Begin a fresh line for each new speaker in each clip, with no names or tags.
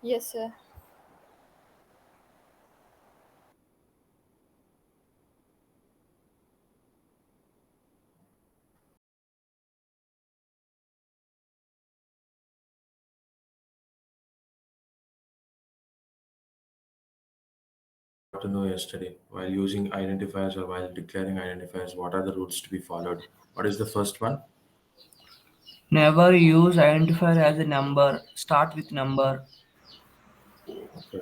Yes, sir.
To know yesterday. While using identifiers or while declaring identifiers, what are the rules to be followed? What is the first one?
Never use identifier as a number. Start with number.
Okay.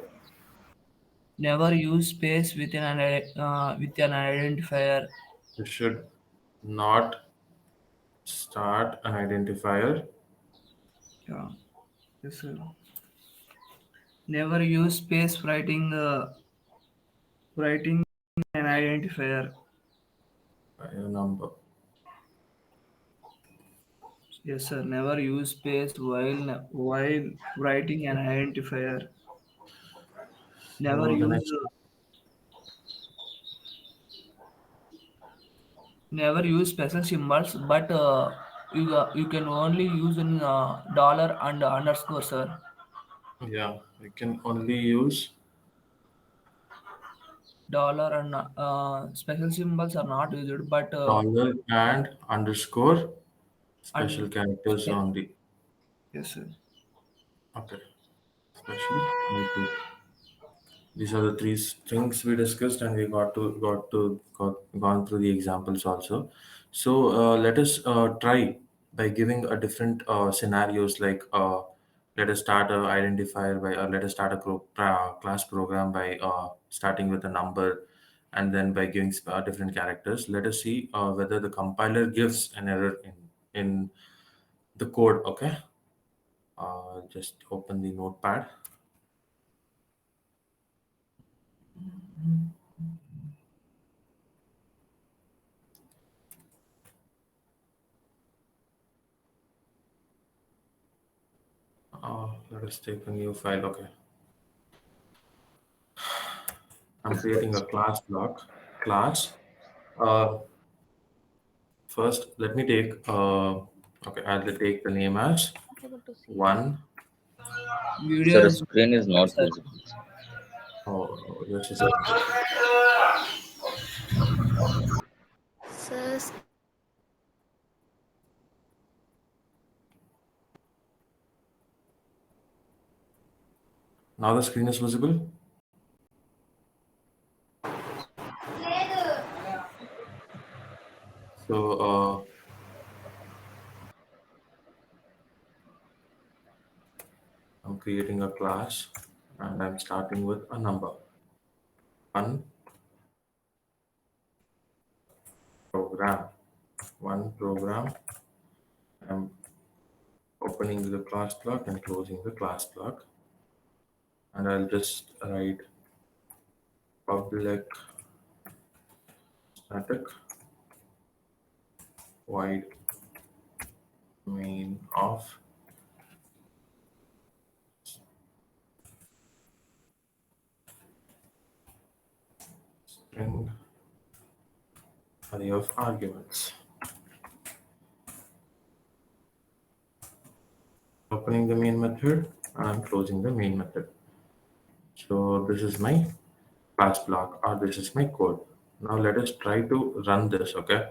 Never use space with an identifier.
You should not start an identifier.
Yeah. Yes, sir. Never use space writing an identifier.
By a number.
Yes, sir. Never use space while writing an identifier. Never
So the
use
next
never use special symbols, but you can only use in dollar and underscore, sir.
yeah, we can only use
Dollar and special symbols are not used, but
dollar and underscore special
and
characters only.
yes, sir.
Okay. Special. Okay. These are the three things we discussed, and we got gone through the examples also. So let us try by giving a different scenarios. Like let us start a identifier by let us start a class program by starting with a number, and then by giving different characters. Let us see whether the compiler gives an error in the code. Okay, just open the notepad. Let us take a new file. Okay. I'm creating a class block. Class. Uh, First, let me take. Okay, I'll take the name as
Not able to see.
one.
Video
Sir,
is
screen is
not,
not
sir.
visible.
Oh, just a second.
Sir,
Now the screen is visible. So I'm creating a class, and I'm starting with a number. One program. One program. I'm opening the class block and closing the class block, and I'll just write public static void main of string array of arguments. Opening the main method and I'm closing the main method. So this is my class block or this is my code. Now let us try to run this, okay?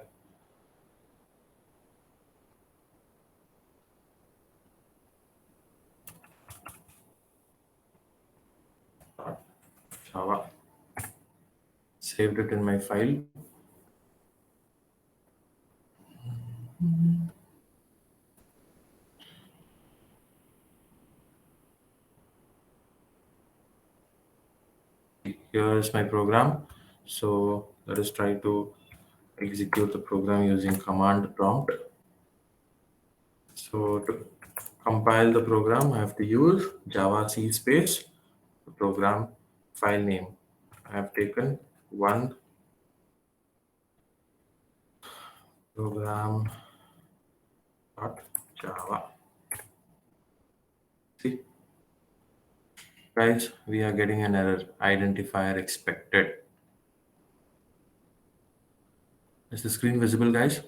Java. Saved it in my file. Here is my program. So let us try to execute the program using command prompt. So to compile the program, I have to use Java C space the program file name. I have taken one program dot Java. See, guys, we are getting an error. Identifier expected. Is the screen visible, guys?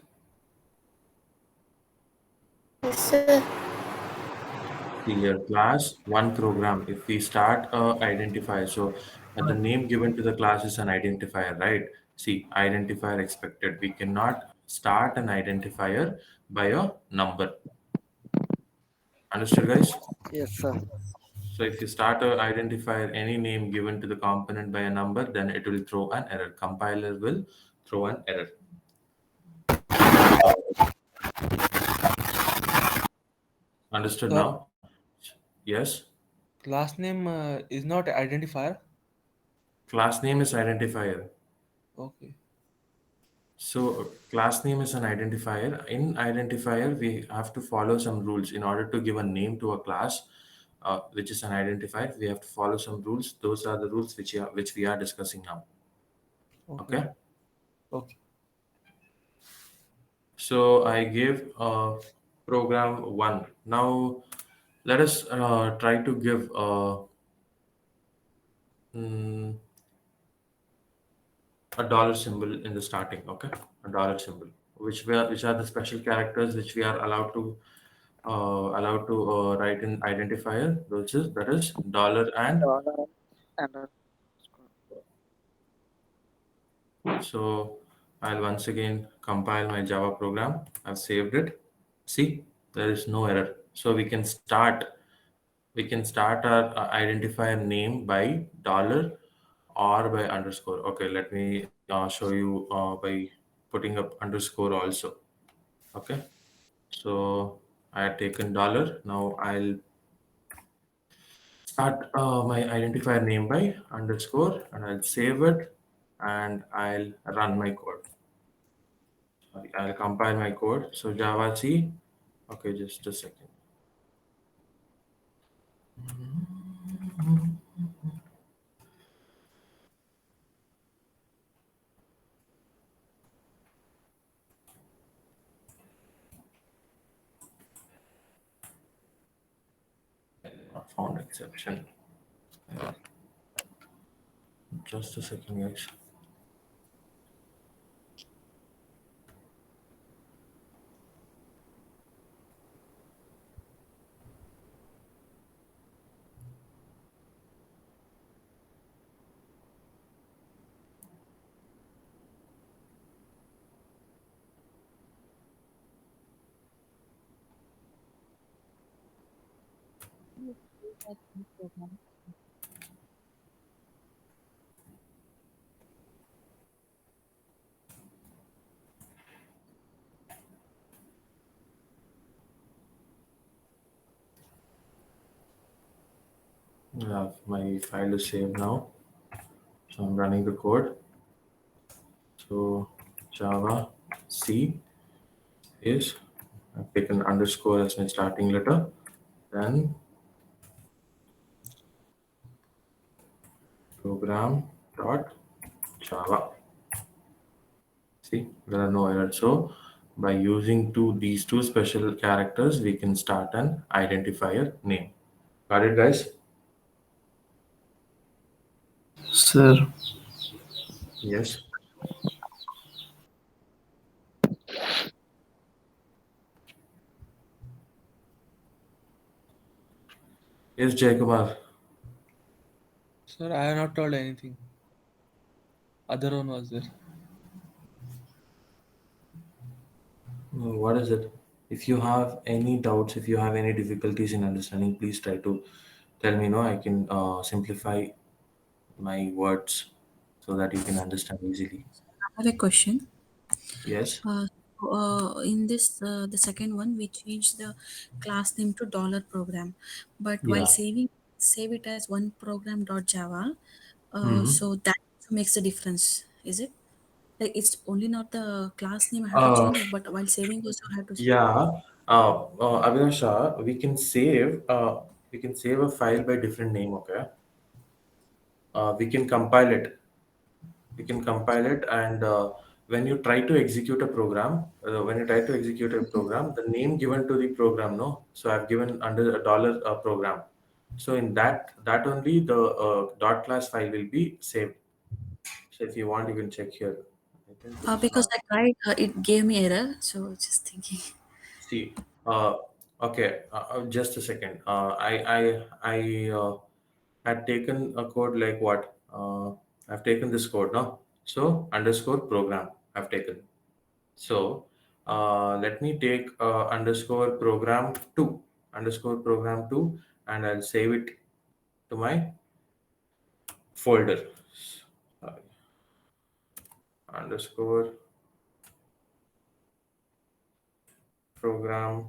See here, class one program. If we start a identifier, so the name given to the class is an identifier, right? See, identifier expected. We cannot start an identifier by a number. Understood, guys?
Yes, sir.
So if you start a identifier, any name given to the component by a number, then it will throw an error. Compiler will throw an error. Understood
Sir,
now? Yes.
class name is not identifier.
Class name is identifier.
Okay.
So class name is an identifier. In identifier, we have to follow some rules in order to give a name to a class, which is an identifier. We have to follow some rules. Those are the rules which we are discussing now.
Okay.
Okay.
Okay.
So I gave program one. Now let us try to give mm, a dollar symbol in the starting. Okay, a dollar symbol, which are the special characters which we are allowed to write in identifier, which is that is dollar and.
Dollar underscore.
So I'll once again compile my Java program. I've saved it. See, there is no error. So we can start our identifier name by dollar or by underscore. Okay, let me show you by putting up underscore also. Okay, so I had taken dollar. Now I'll start my identifier name by underscore and I'll save it and I'll run my code. Sorry, I'll compile my code. So Java C. Okay, just a second. Not found exception. Just a second, guys. Yeah, my file is saved now. So I'm running the code. So Java C is I've taken underscore as my starting letter. Then program dot Java. See, there are no errors. So by using these two special characters, we can start an identifier name. Got it, guys?
Sir,
Yes. Yes, Jaykumar.
Sir, I have not told anything. Other one was there.
What is it? If you have any doubts, if you have any difficulties in understanding, please try to tell me. No, I can simplify my words so that you can understand easily.
I have a question.
Yes.
In this, the second one, we changed the class name to dollar program, but while
Yeah.
save it as one program dot Java.
Hmm.
So that makes a difference, is it? Like it's only not the class name I have to
Uh,
change, but while saving also I have to.
yeah. Abhinasha, we can save a file by different name. Okay. We can compile it. We can compile it, and when you try to execute a program, the name given to the program, no. So I've given under a dollar program. So in that only the dot class file will be saved. So if you want, you can check here. I think it is
Because
not.
I tried, it gave me error. So just thinking.
See, uh, Okay, just a second. I had taken a code like what? I've taken this code now. So underscore program I've taken. So let me take underscore program two, and I'll save it to my folder. Sorry. Underscore program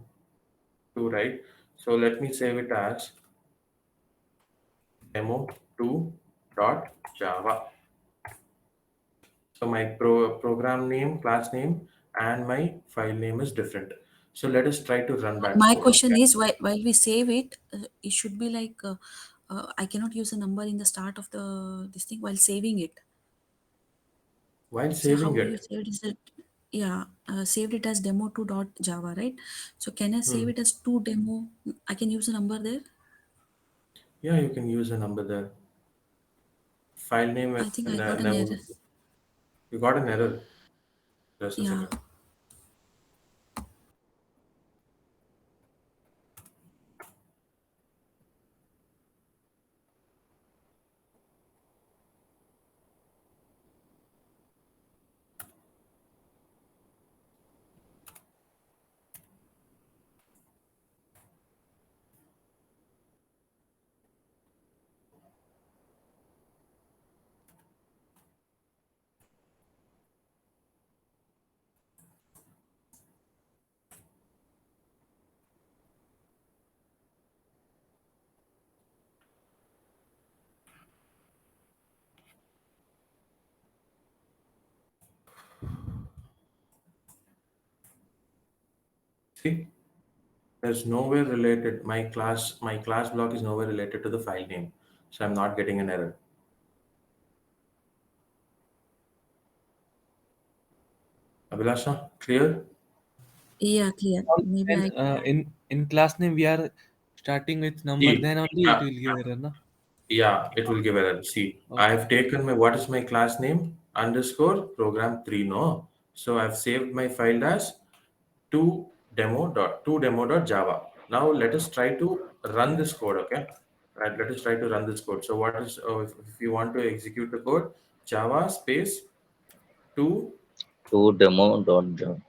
two, right? So let me save it as demo2 dot java. So my program name, class name, and my file name is different. So let us try to run that
My
code.
question
Okay.
is, while we save it, it should be like I cannot use a number in the start of the this thing while saving it.
While
So
saving
how you
it,
saved is that, yeah, saved it as demo2.java, right? So can I save
hmm,
it as to demo? I can use a number there.
yeah, you can use a number there. File name
I think I got an
never.
error.
You got an error. Just a
Yeah.
second. See, there's nowhere related. My class block is nowhere related to the file name, so I'm not getting an error. Abhilasha, clear?
Yeah, clear. Maybe
Then
I.
in class name we are starting with number,
See,
then only it
yeah,
will give error, no?
yeah, it will give error. See,
Okay.
I've taken my what is my class name? Underscore program three. No, so I've saved my file as to demo dot java. Now let us try to run this code. Okay, right? Let us try to run this code. So what is if you want to execute the code, Java space to
To demo.java.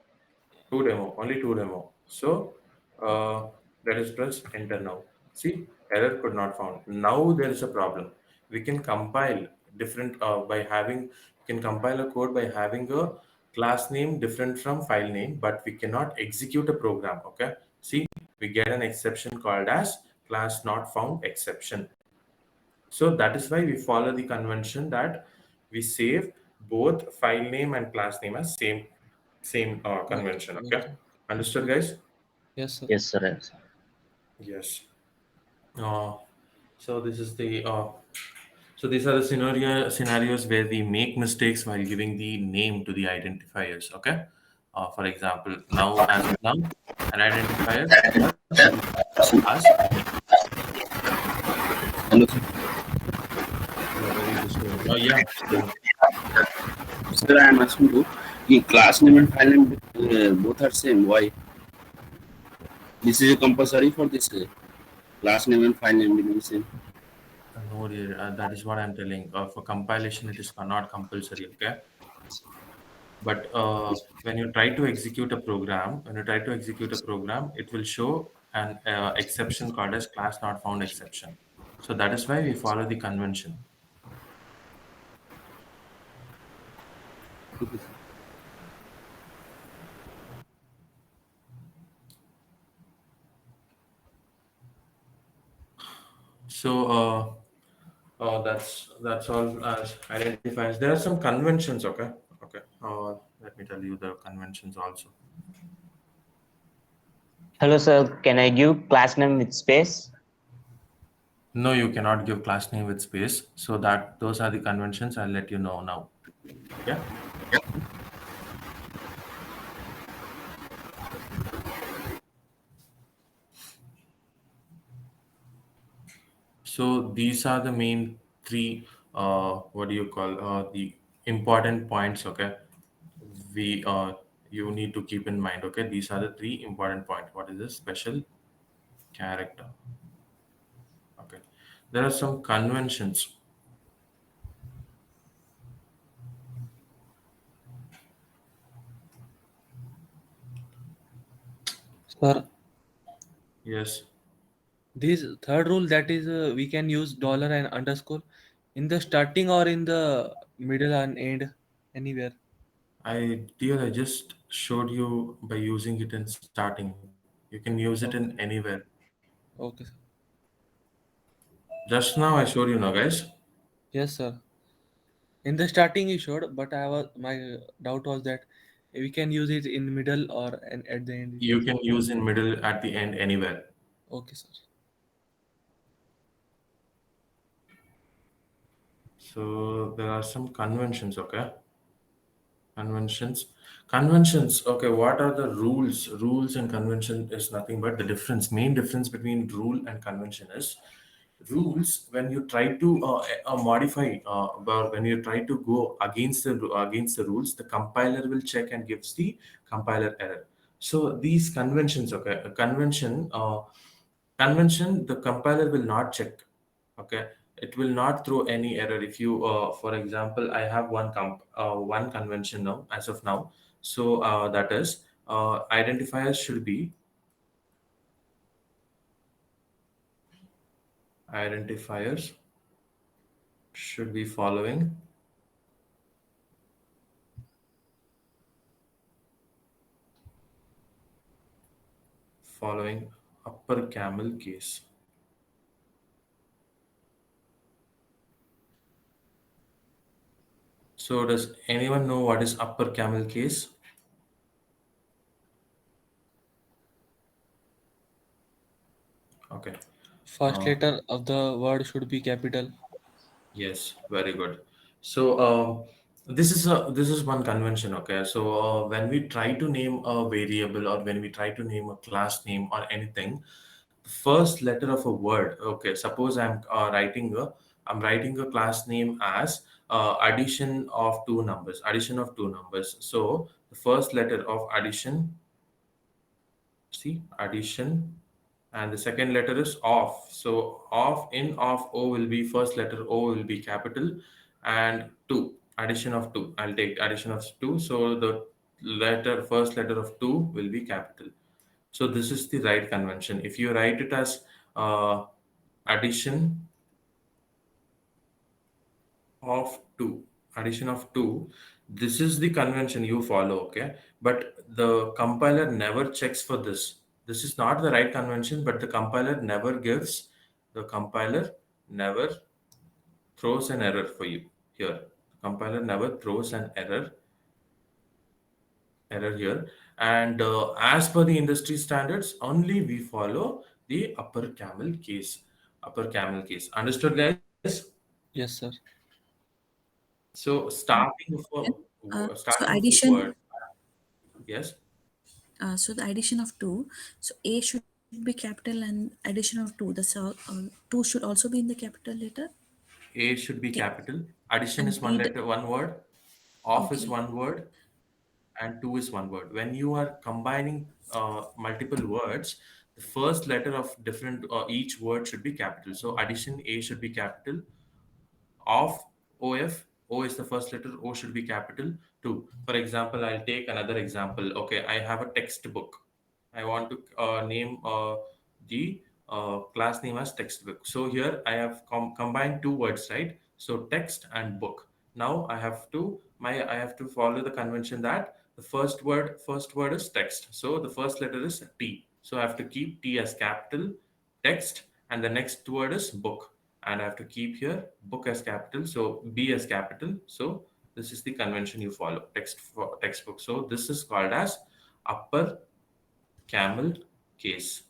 two demo, only two demo. So let us press enter now. See, error could not found. Now there is a problem. We can compile different by having can compile a code by having a class name different from file name, but we cannot execute a program. Okay. See, we get an exception called as class not found exception. So that is why we follow the convention that we save both file name and class name as same
Okay.
convention. Okay,
Okay.
understood,
Okay.
guys?
Yes, sir.
Yes, sir. Yes, sir.
Yes. Uh, so this is the so these are the scenarios where we make mistakes while giving the name to the identifiers. Okay. For example, now as of now, an identifier was as
Hello,
you're very disturbed. Oh yeah. Mhm.
sir. I am asking you, the class name and file name both are same. Why? This is compulsory for this class name and file name being same.
No, dear, that is what I'm telling. For compilation, it is not compulsory. Okay. But when you try to execute a program, it will show an exception called as class not found exception. So that is why we follow the convention.
Okay, sir.
So that's all as identifiers. There are some conventions. Okay, okay. Let me tell you the conventions also.
Hello, sir. Can I give class name with space?
No, you cannot give class name with space. So that those are the conventions. I'll let you know now. Yeah. So these are the main three, what do you call, the important points, okay? We, you need to keep in mind, okay? These are the three important points. What is this? Special character. Okay. There are some conventions.
Sir,
Yes.
this third rule, that is, we can use dollar and underscore in the starting or in the middle and end, anywhere.
I just showed you by using it in starting. You can use it in
Okay.
anywhere.
Okay, sir.
Just now I showed you now, guys.
Yes, sir. In the starting you showed, but my doubt was that we can use it in middle or and at the end.
You can use in middle, at the end, anywhere.
Okay, sir.
So there are some conventions, okay? Conventions, okay. What are the rules? Rules and convention is nothing but the difference. Main difference between rule and convention is rules. When you try to modify, or when you try to go against the rules, the compiler will check and gives the compiler error. So these conventions, okay, a convention, the compiler will not check. Okay, it will not throw any error. If you, for example, I have one convention now, as of now. So that is, identifiers should be identifiers should be following upper camel case. So does anyone know what is upper camel case? Okay.
First
Uh,
letter of the word should be capital.
Yes, very good. So this is one convention. Okay, so when we try to name a variable, or when we try to name a class name or anything, the first letter of a word. Okay, suppose I'm writing a class name as addition of two numbers. Addition of two numbers. So the first letter of addition. See, addition, and the second letter is of. So of O will be, first letter O will be capital, and two, addition of two. I'll take addition of two. So the first letter of two will be capital. So this is the right convention. If you write it as addition of 2, addition of 2, this is the convention you follow, okay? But the compiler never checks for this. This is not the right convention, but the compiler never throws an error for you here. The compiler never throws an error here. And as per the industry standards, only we follow the upper camel case. Understood, guys?
Yes, sir.
So starting of
So
starting of a
addition,
word, yes,
so the addition of 2, so A should be capital and addition of 2, the 2 should also be in the capital letter.
A should be
Okay.
capital. Addition
And
is one
B,
letter, one word. Off is
okay.
one word, and two is one word. When you are combining multiple words, the first letter of different each word should be capital. So addition, A should be capital. Of, OF, O is the first letter, O should be capital too. For example, I'll take another example. Okay, I have a textbook. I want to name the class name as textbook. So here I have combined two words, right? So text and book. Now I have to follow the convention that the first word is text. So the first letter is T. So I have to keep T as capital, text, and the next word is book. And I have to keep here book as capital, so B as capital. So this is the convention you follow, textbook. So this is called as upper camel case.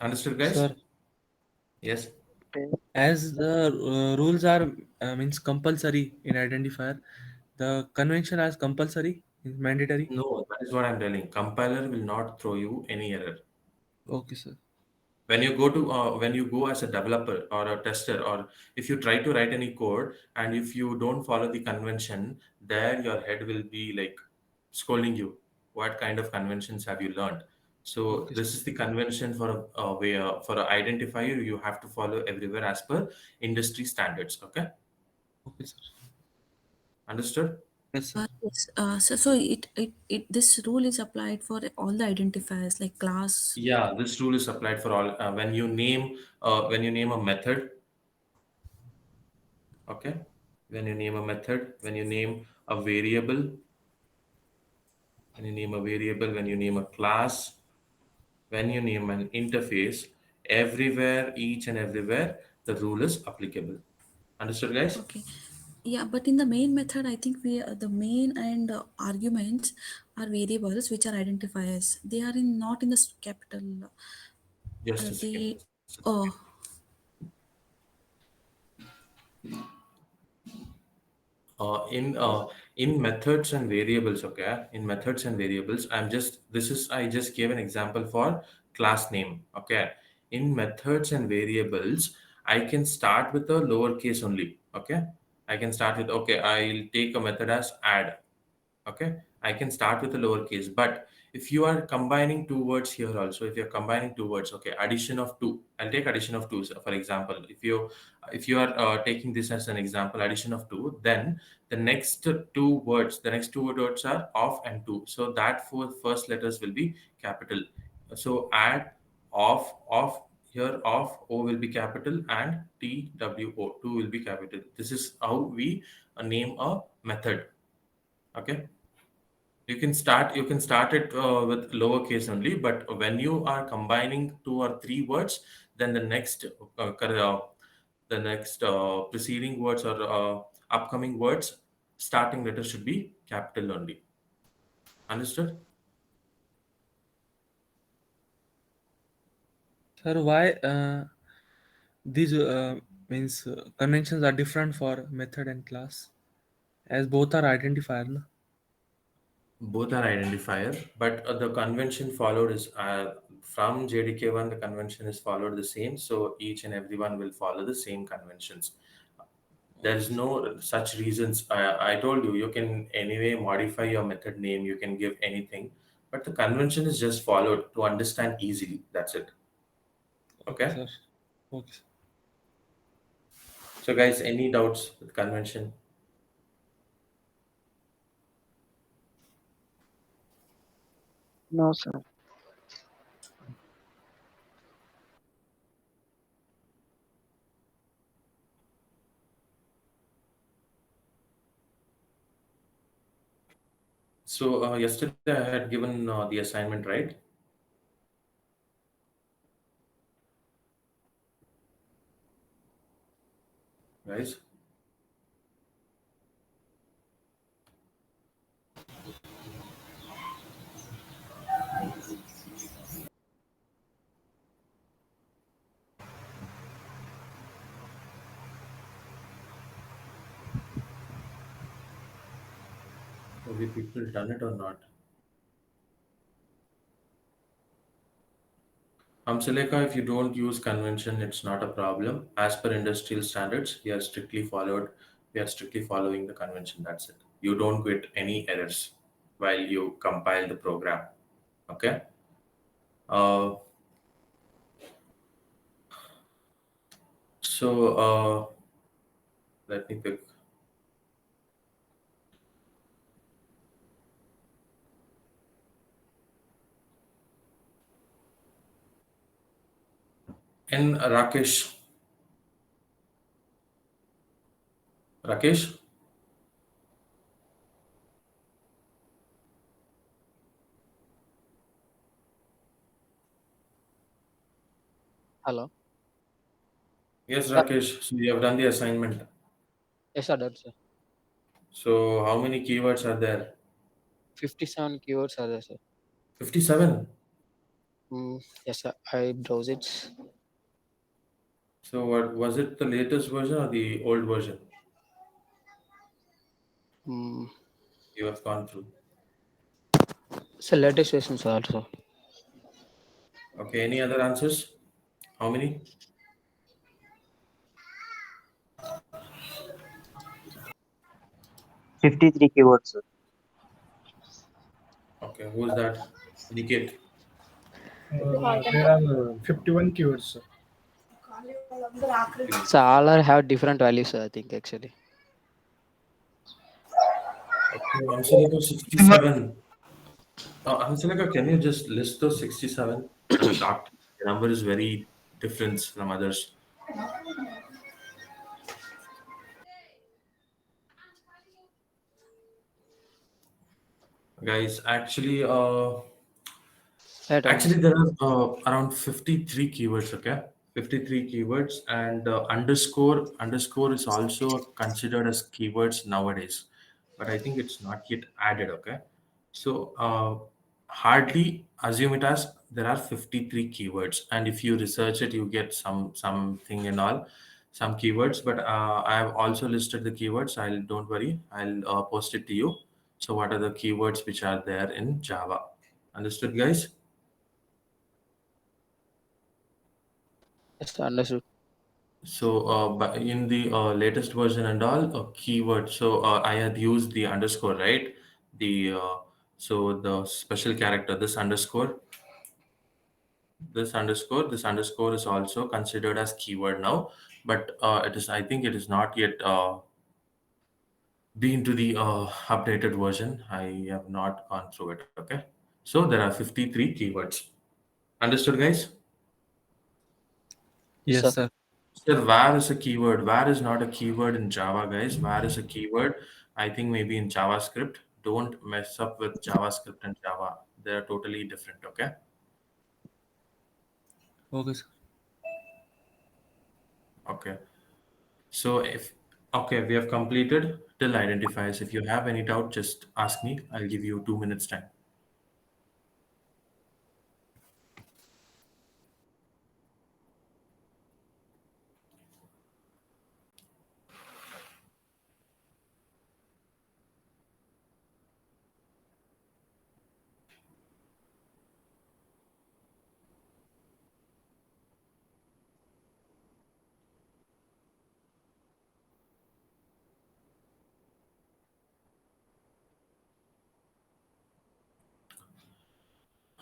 Understood, guys?
Sir,
Yes.
as the rules are means compulsory in identifier, the convention as compulsory is mandatory.
No, that is what I'm telling. Compiler will not throw you any error.
Okay, sir.
When you go as a developer or a tester, or if you try to write any code and if you don't follow the convention, there your head will be like scolding you. What kind of conventions have you learned? So
Okay,
this is the convention for a way for an identifier you have to follow everywhere as per industry standards. Okay,
okay, sir.
understood?
Yes, sir.
Yes. So this rule is applied for all the identifiers like class.
Yeah, this rule is applied for all when you name a method. Okay, when you name a method, when you name a variable, when you name a class, when you name an interface, everywhere, each and everywhere, the rule is applicable. Understood, guys?
Okay. Yeah, but in the main method, I think the main and arguments are variables which are identifiers. They are in not in the capital.
Just a second.
They oh
uh, in uh, in methods and variables, okay, in methods and variables, I just gave an example for class name. Okay, in methods and variables, I can start with a lowercase only. Okay, I can start with, okay, I'll take a method as add. Okay, I can start with a lowercase, but if you are combining two words here also, if you're combining two words, okay, addition of two, I'll take addition of two, so for example. If you are taking this as an example, addition of two, then the next two words are of and to, so that four first letters will be capital. So add, of, here of, o will be capital, and two, two will be capital. This is how we name a method. Okay, you can start it with lowercase only, but when you are combining two or three words, then the next preceding words or upcoming words, starting letter should be capital only. Understood?
Sir, why these means conventions are different for method and class, as both are identifier, no?
Both are identifier, but the convention followed is from JDK1. The convention is followed the same, so each and everyone will follow the same conventions. There's no such reasons. I told you, you can anyway modify your method name, you can give anything, but the convention is just followed to understand easily. That's it.
Okay,
Okay.
sir. Okay, sir.
So, guys, any doubts with convention?
No, sir.
So, yesterday I had given the assignment, right? Guys, have you people done it or not? Seleka, if you don't use convention, it's not a problem. As per industrial standards, we are strictly following the convention. That's it. You don't get any errors while you compile the program. Okay. Uh, so let me pick. And Rakesh,
Hello.
yes,
Yeah,
Rakesh. So you have done the assignment.
yes, sir. That's
So how many keywords are there?
57 keywords are there, sir.
57.
Yes, sir. I browse it.
So what was it, the latest version or the old version
Mm,
you have gone through?
it's the latest version, sir. Also,
Okay, any other answers? How many?
53 keywords, sir.
Okay, who is that? Niket.
There
are 51 keywords, sir.
So all are have different values, I think actually.
Okay, Amsalika 67. Amsalika, can you just list those 67? I'm shocked. The number is very different from others. Guys, actually there are around 53 keywords, okay? 53 keywords, and underscore is also considered as keywords nowadays, but I think it's not yet added, okay? So hardly assume it as there are 53 keywords, and if you research it, you get something and all, some keywords. But I have also listed the keywords. Don't worry, I'll post it to you. So what are the keywords which are there in Java? Understood, guys?
Yes, understood.
So, but in the latest version and all, keyword. So, I had used the underscore, right? The so the special character, this underscore is also considered as keyword now, but it is. I think it is not yet been to the updated version. I have not gone through it. Okay. So there are 53 keywords. Understood, guys?
Yes,
Yes,
sir.
sir.
Sir, where is a keyword? Where is not a keyword in Java, guys? Where is a keyword? I think maybe in JavaScript. Don't mess up with JavaScript and Java. They're totally different, okay?
Okay, sir.
Okay. So okay, we have completed till identifiers. If you have any doubt, just ask me. I'll give you 2 minutes time.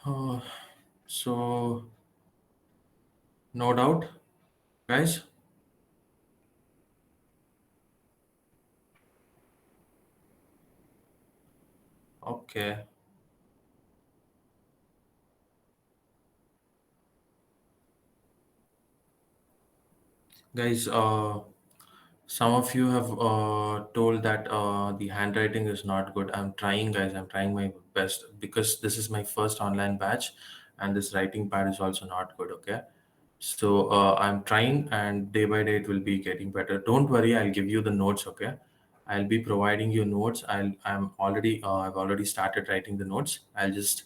Uh, so no doubt, guys. Okay. Guys, some of you have told that the handwriting is not good. I'm trying, guys. I'm trying my best because this is my first online batch, and this writing pad is also not good. Okay, so I'm trying, and day by day it will be getting better. Don't worry, I'll give you the notes. Okay, I'll be providing you notes. I've already started writing the notes. I'll just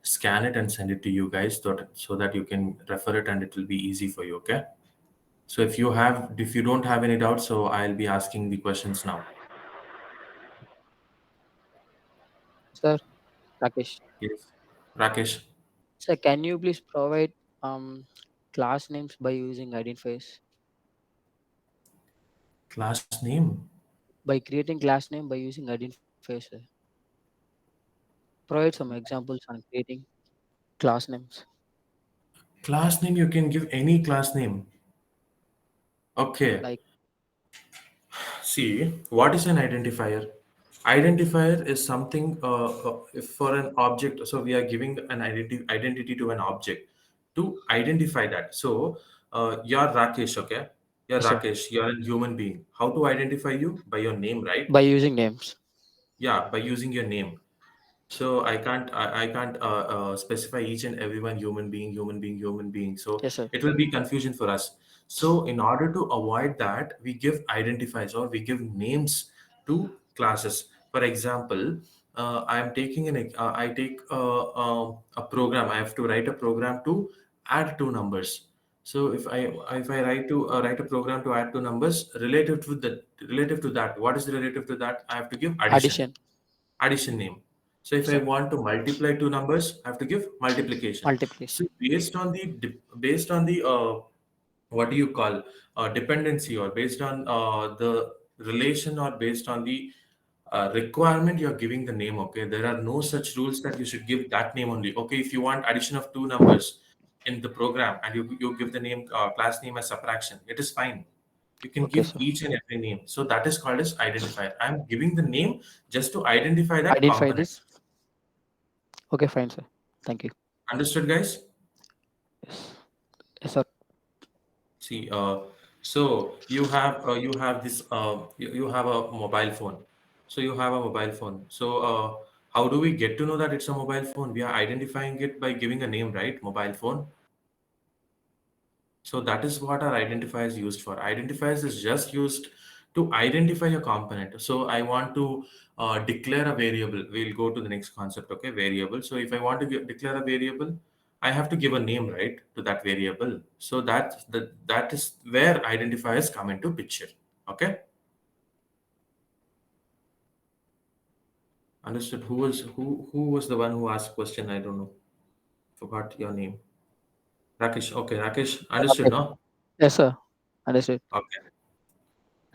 scan it and send it to you guys so that you can refer it and it will be easy for you. Okay. So if you don't have any doubts, so I'll be asking the questions now.
Sir, Rakesh.
Yes. Rakesh,
Sir, can you please provide class names by using identifiers?
class name.
By creating class name by using identifiers, sir. Provide some examples on creating class names.
Class name, you can give any class name. Okay.
Like
See, what is an identifier? Identifier is something if for an object. So we are giving an identity to an object to identify that. So you're Rakesh, okay? You're
yes, sir.
Rakesh. You're a human being. How to identify you? By your name, right?
By using names.
Yeah, by using your name. So I can't specify each and everyone human being. So
Yes, sir.
it will be confusion for us. So in order to avoid that, we give identifiers or we give names to classes. For example, I take a program. I have to write a program to add two numbers. So if I write a program to add two numbers relative to that, what is relative to that? I have to give
Addition.
addition name. So if
Yes,
I
sir.
want to multiply two numbers, I have to give multiplication.
Multiplication.
So based on the what do you call dependency, or based on the relation, or based on the requirement, you're giving the name. Okay, there are no such rules that you should give that name only. Okay, if you want addition of two numbers, in the program and you give the name class name as subtraction, it is fine. You can
Okay,
give
sir.
each and every name. So that is called as identifier. I'm giving the name just to identify that
Identify
component.
this. Okay, fine, sir. Thank you.
Understood, guys?
Yes. Yes, sir.
See, so you have this you have a mobile phone. So you have a mobile phone. So how do we get to know that it's a mobile phone? We are identifying it by giving a name, right? Mobile phone. So that is what our identifier is used for. Identifiers is just used to identify a component. So I want to declare a variable. We'll go to the next concept, okay? Variable. So if I want to declare a variable, I have to give a name, right, to that variable. So that is where identifiers come into picture, okay? Understood. Who was the one who asked question? I don't know. Forgot your name. Rakesh. Okay, Rakesh. Understood,
Okay.
no?
Yes, sir. Understood.
Okay.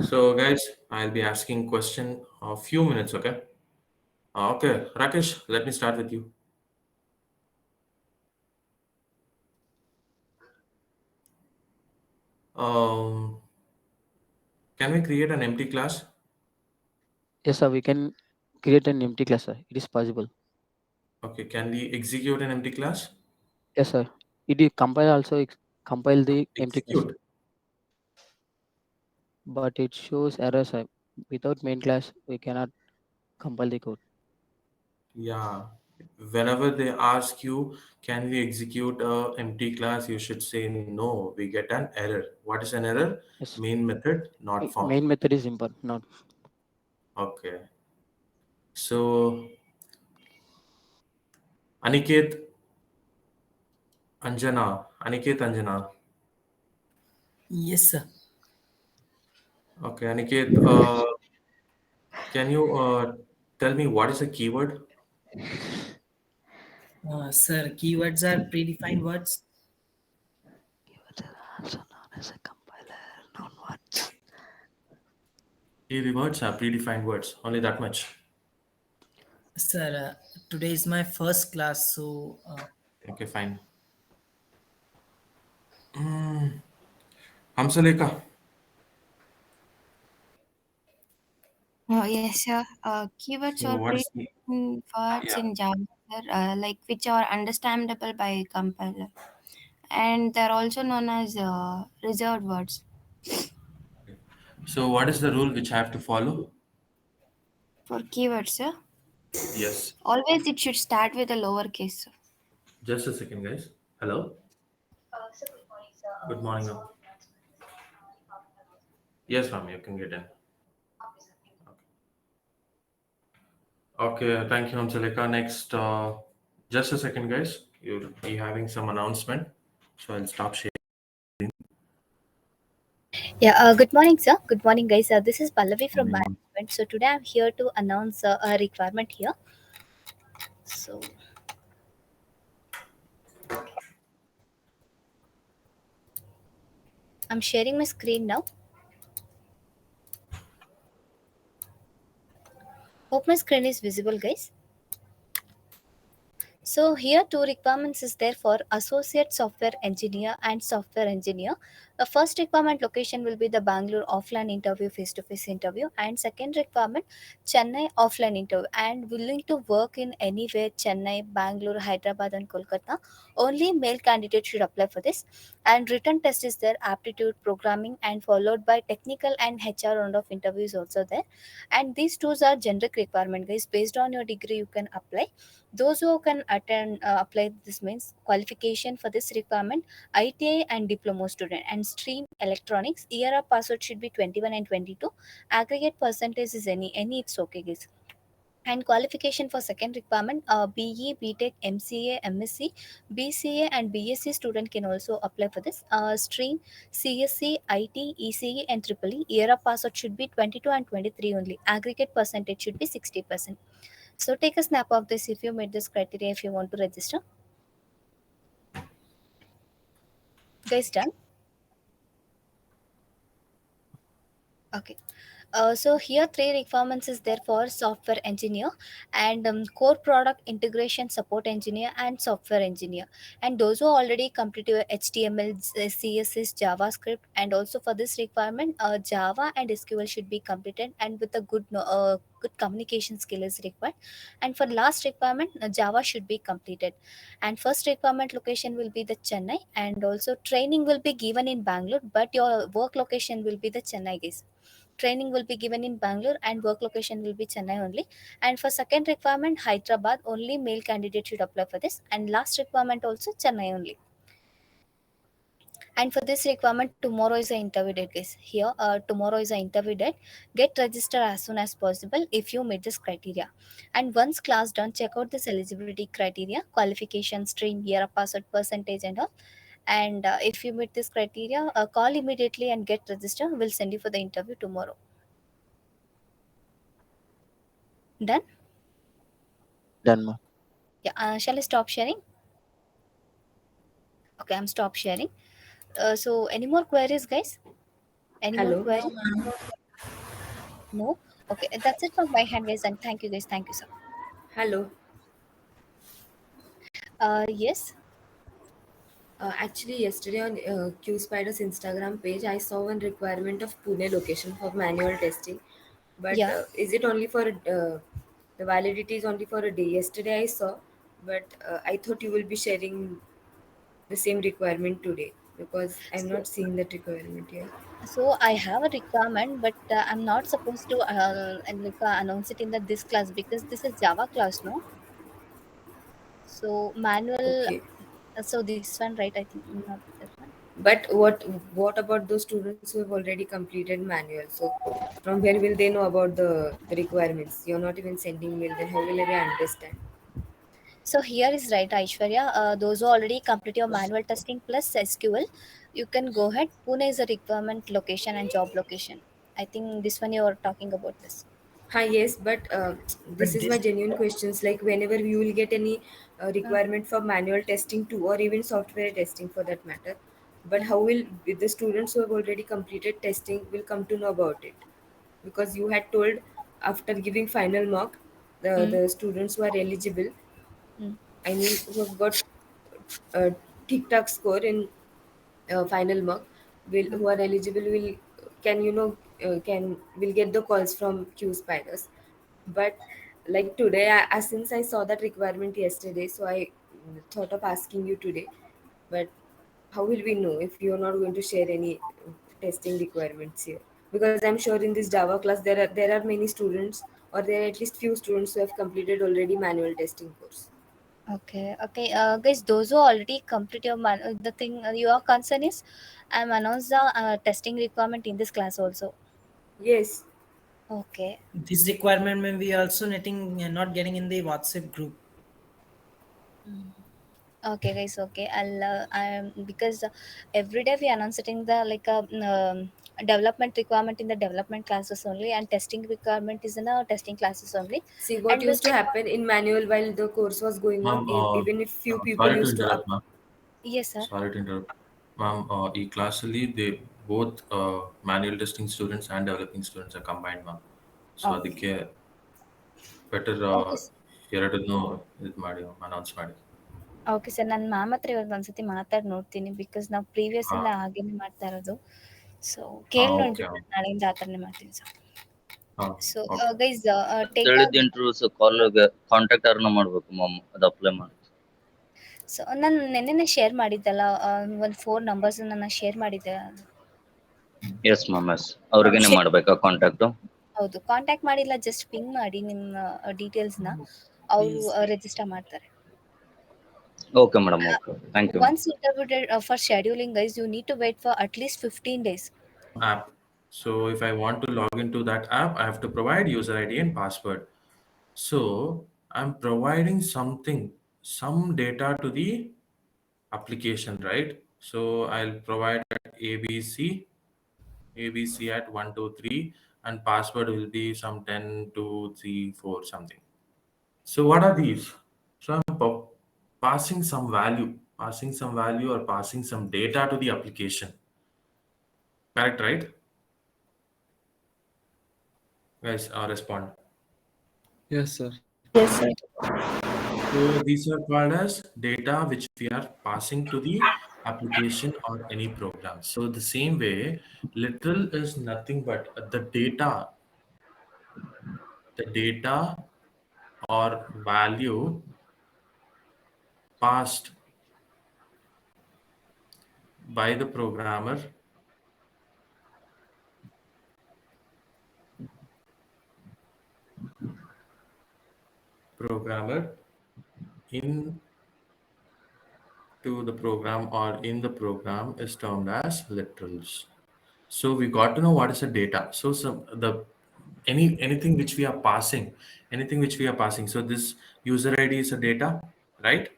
So guys, I'll be asking question a few minutes, okay? Okay, Rakesh, let me start with you. Um, can we create an empty class?
Yes, sir. We can create an empty class, sir. It is possible.
Okay, can we execute an empty class?
Yes, sir. It is compile also compile the empty class,
Execute.
but it shows error, sir. Without main class, we cannot compile the code.
Yeah. Whenever they ask you, can we execute a empty class, you should say no. We get an error. What is an error?
Yes.
Main method not found.
Main method is important. Not.
Okay. So Aniket Anjana.
Yes, sir.
Okay, Aniket, can you tell me what is a keyword?
Sir, keywords are predefined words.
Also known as a compiler, non words.
Keywords are predefined words. Only that much.
Sir, today is my first class, so
Okay, fine. Hamsaleka.
Oh, yes, sir. Keywords
So
are
what is the
pre-written words
yeah?
in Java, sir, like which are understandable by compiler, and they're also known as reserved words.
So what is the rule which I have to follow?
For keywords, sir,
Yes.
always it should start with a lowercase. Sir.
Just a second, guys. Hello. Good morning. Yes, ma'am. You can get in. Okay. Thank you, Hamsaleka. Next, just a second, guys. You'll be having some announcement, so I'll stop sharing.
Yeah, good morning, sir. Good morning, guys. This is Pallavi from
Morning, ma'am.
management. So today I'm here to announce a requirement here. So I'm sharing my screen now. Hope my screen is visible, guys. So here two requirements is there for associate software engineer and software engineer. The first requirement location will be the Bangalore offline interview, face-to-face interview, and second requirement Chennai offline interview. And willing to work in anywhere Chennai, Bangalore, Hyderabad, and Kolkata. Only male candidates should apply for this. And written test is there, aptitude, programming, and followed by technical and HR round of interviews also there. And these two are generic requirement, guys. Based on your degree, you can apply. Those who can apply this means qualification for this requirement ITI and diploma student and stream electronics. Year of password should be 21 and 22. Aggregate percentage is any it's okay, guys. And qualification for second requirement BE, BTech, MCA, MSc, BCA, and BSc student can also apply for this. Stream CSC, IT, ECE, and EEE. Year of password should be 22 and 23 only. Aggregate percentage should be 60%. So take a snap of this if you meet this criteria if you want to register. Guys, done? Okay. So here three requirements is there for software engineer and core product integration support engineer and software engineer, and those who already completed HTML, CSS, JavaScript, and also for this requirement Java and SQL should be completed and with a good communication skill is required. And for last requirement Java should be completed. And first requirement location will be the Chennai, and also training will be given in Bangalore, but your work location will be the Chennai guys. Training will be given in Bangalore and work location will be Chennai only. And for second requirement, Hyderabad, only male candidate should apply for this. And last requirement also Chennai only. And for this requirement, tomorrow is an interview date, guys. Here, tomorrow is an interview date. Get registered as soon as possible if you meet this criteria. And once class done, check out this eligibility criteria, qualification, stream, year of password, percentage, and all. And if you meet this criteria, call immediately and get registered. We'll send you for the interview tomorrow. Done?
Done, ma'am.
Yeah. Shall I stop sharing? Okay, I'm stop sharing. So, any more queries, guys? Any more
Hello.
queries? No. Okay, that's it from my hand, guys. And thank you, guys. Thank you, sir.
Hello.
Yes.
Actually, yesterday on QSpider's Instagram page, I saw one requirement of Pune location for manual testing. But
Yeah.
is it only for the validity is only for a day? Yesterday I saw, but I thought you will be sharing the same requirement today because I'm
So,
not seeing that requirement here.
so I have a requirement, but I'm not supposed to announce it in this class because this is Java class, no? So manual.
Okay.
So this one, right? I think not this one.
But what about those students who have already completed manual? So from where will they know about the requirements? You're not even sending mail, then how will they understand?
So here is right, Aishwarya. Those who already complete your manual testing plus SQL, you can go ahead. Pune is a requirement location and job location. I think this one you are talking about this.
Hi, yes, but this
But
is my
this
genuine questions. Like whenever you will get any
Uh,
requirement for manual testing too, or even software testing for that matter, but
uh,
how will the students who have already completed testing will come to know about it? Because you had told after giving final mark,
mm,
the students who are eligible,
mm,
I mean who have got tic-tac score in final mark, will
mm.
who are eligible will can can will get the calls from Q spiders. But like today, as since I saw that requirement yesterday, so I thought of asking you today. But how will we know if you're not going to share any testing requirements here? Because I'm sure in this Java class there are many students, or there are at least few students who have completed already manual testing course.
Okay, okay. Guys, those who already complete your the thing, your concern is, I'm announced the testing requirement in this class also.
Yes.
Okay.
This requirement may be also not getting in the WhatsApp group.
Okay, guys. Okay, I'm because every day we announce it in the development requirement in the development classes only, and testing requirement is in the testing classes only,
See, what
and we'll
used to
check.
happen in manual while the course was going on,
Ma'am,
even if few people
sorry to
used to
interrupt,
up.
ma'am.
Yes, sir.
Sorry to interrupt. Ma'am, ಈ ಕ್ಲಾಸಲ್ಲಿ they both manual testing students and developing students are combined, ma'am. So
Okay.
ಅದಕ್ಕೆ better
Okay.
ಎರಡನ್ನೂ ಇದು ಮಾಡಿ announce ಮಾಡಿ.
Okay sir, ನಾನು ma'am ಹತ್ರ ಇವತ್ತು ಒಂದ್ಸತಿ ಮಾತಾಡಿ ನೋಡ್ತೀನಿ ಬಿಕಾಸ್ ನಾವು ಪ್ರೀವಿಯಸ್ ಇಂದ
ಹಾಂ
ಹಾಗೇನೆ ಮಾಡ್ತಾ ಇರೋದು. ಸೊ
ಹಾಂ
ಕೇಳಿ
ಓಕೆ
ನೋಡ್ಬಿಟ್ಟು
ಮ್ಯಾಮ್.
ನಾಳೆಯಿಂದ ಆ ಥರನೇ ಮಾಡ್ತೀನಿ ಸರ್.
ಹಾಂ
ಸೊ
ಓಕೆ.
ಗೈಸ್ ಟೇಕ್
ಹೇಳಿದ ಇಂಟರ್ವ್ಯೂಸ್ ಕಾಂಟ್ಯಾಕ್ಟ್ ಯಾರನ್ನ ಮಾಡ್ಬೇಕು ಮ್ಯಾಮ್ ಅದು ಅಪ್ಲೈ ಮಾಡಿ.
ಸೊ ನಾನು ನೆನ್ನೆನೆ ಶೇರ್ ಮಾಡಿದ್ದಲ್ಲ, ಒಂದು 4 ನಂಬರ್ಸ್ ನಾನು ಶೇರ್ ಮಾಡಿದ್ದೆ.
ಎಸ್ ಮ್ಯಾಮ್ ಎಸ್ ಅವ್ರಿಗೇನೆ ಮಾಡ್ಬೇಕಾ ಕಾಂಟ್ಯಾಕ್ಟ್?
ಹೌದು, ಕಾಂಟ್ಯಾಕ್ಟ್ ಮಾಡಿಲ್ಲ, ಜಸ್ಟ್ ಪಿಂಗ್ ಮಾಡಿ ನಿಮ್ಮ ಡೀಟೇಲ್ಸ್ನ, ಅವರು ರಿಜಿಸ್ಟರ್ ಮಾಡ್ತಾರೆ.
Okay madam, okay, thank you.
Once interviewed for scheduling, guys, you need to wait for at least 15 days.
App. So if I want to log into that app, I have to provide user ID and password. So I'm providing some data to the application, right? So I'll provide ABC at 1 2 3, and password will be some 10 2 3 4 something. So what are these? So I'm passing some value or passing some data to the application. Correct, right? Guys, respond.
Yes, sir.
Yes, sir.
So these are called as data which we are passing to the application or any program. So the same way, literal is nothing but the data or value passed by the programmer in to the program or in the program is termed as literals. So we got to know what is the data. So some the anything which we are passing, anything which we are passing. So this user ID is a data, right?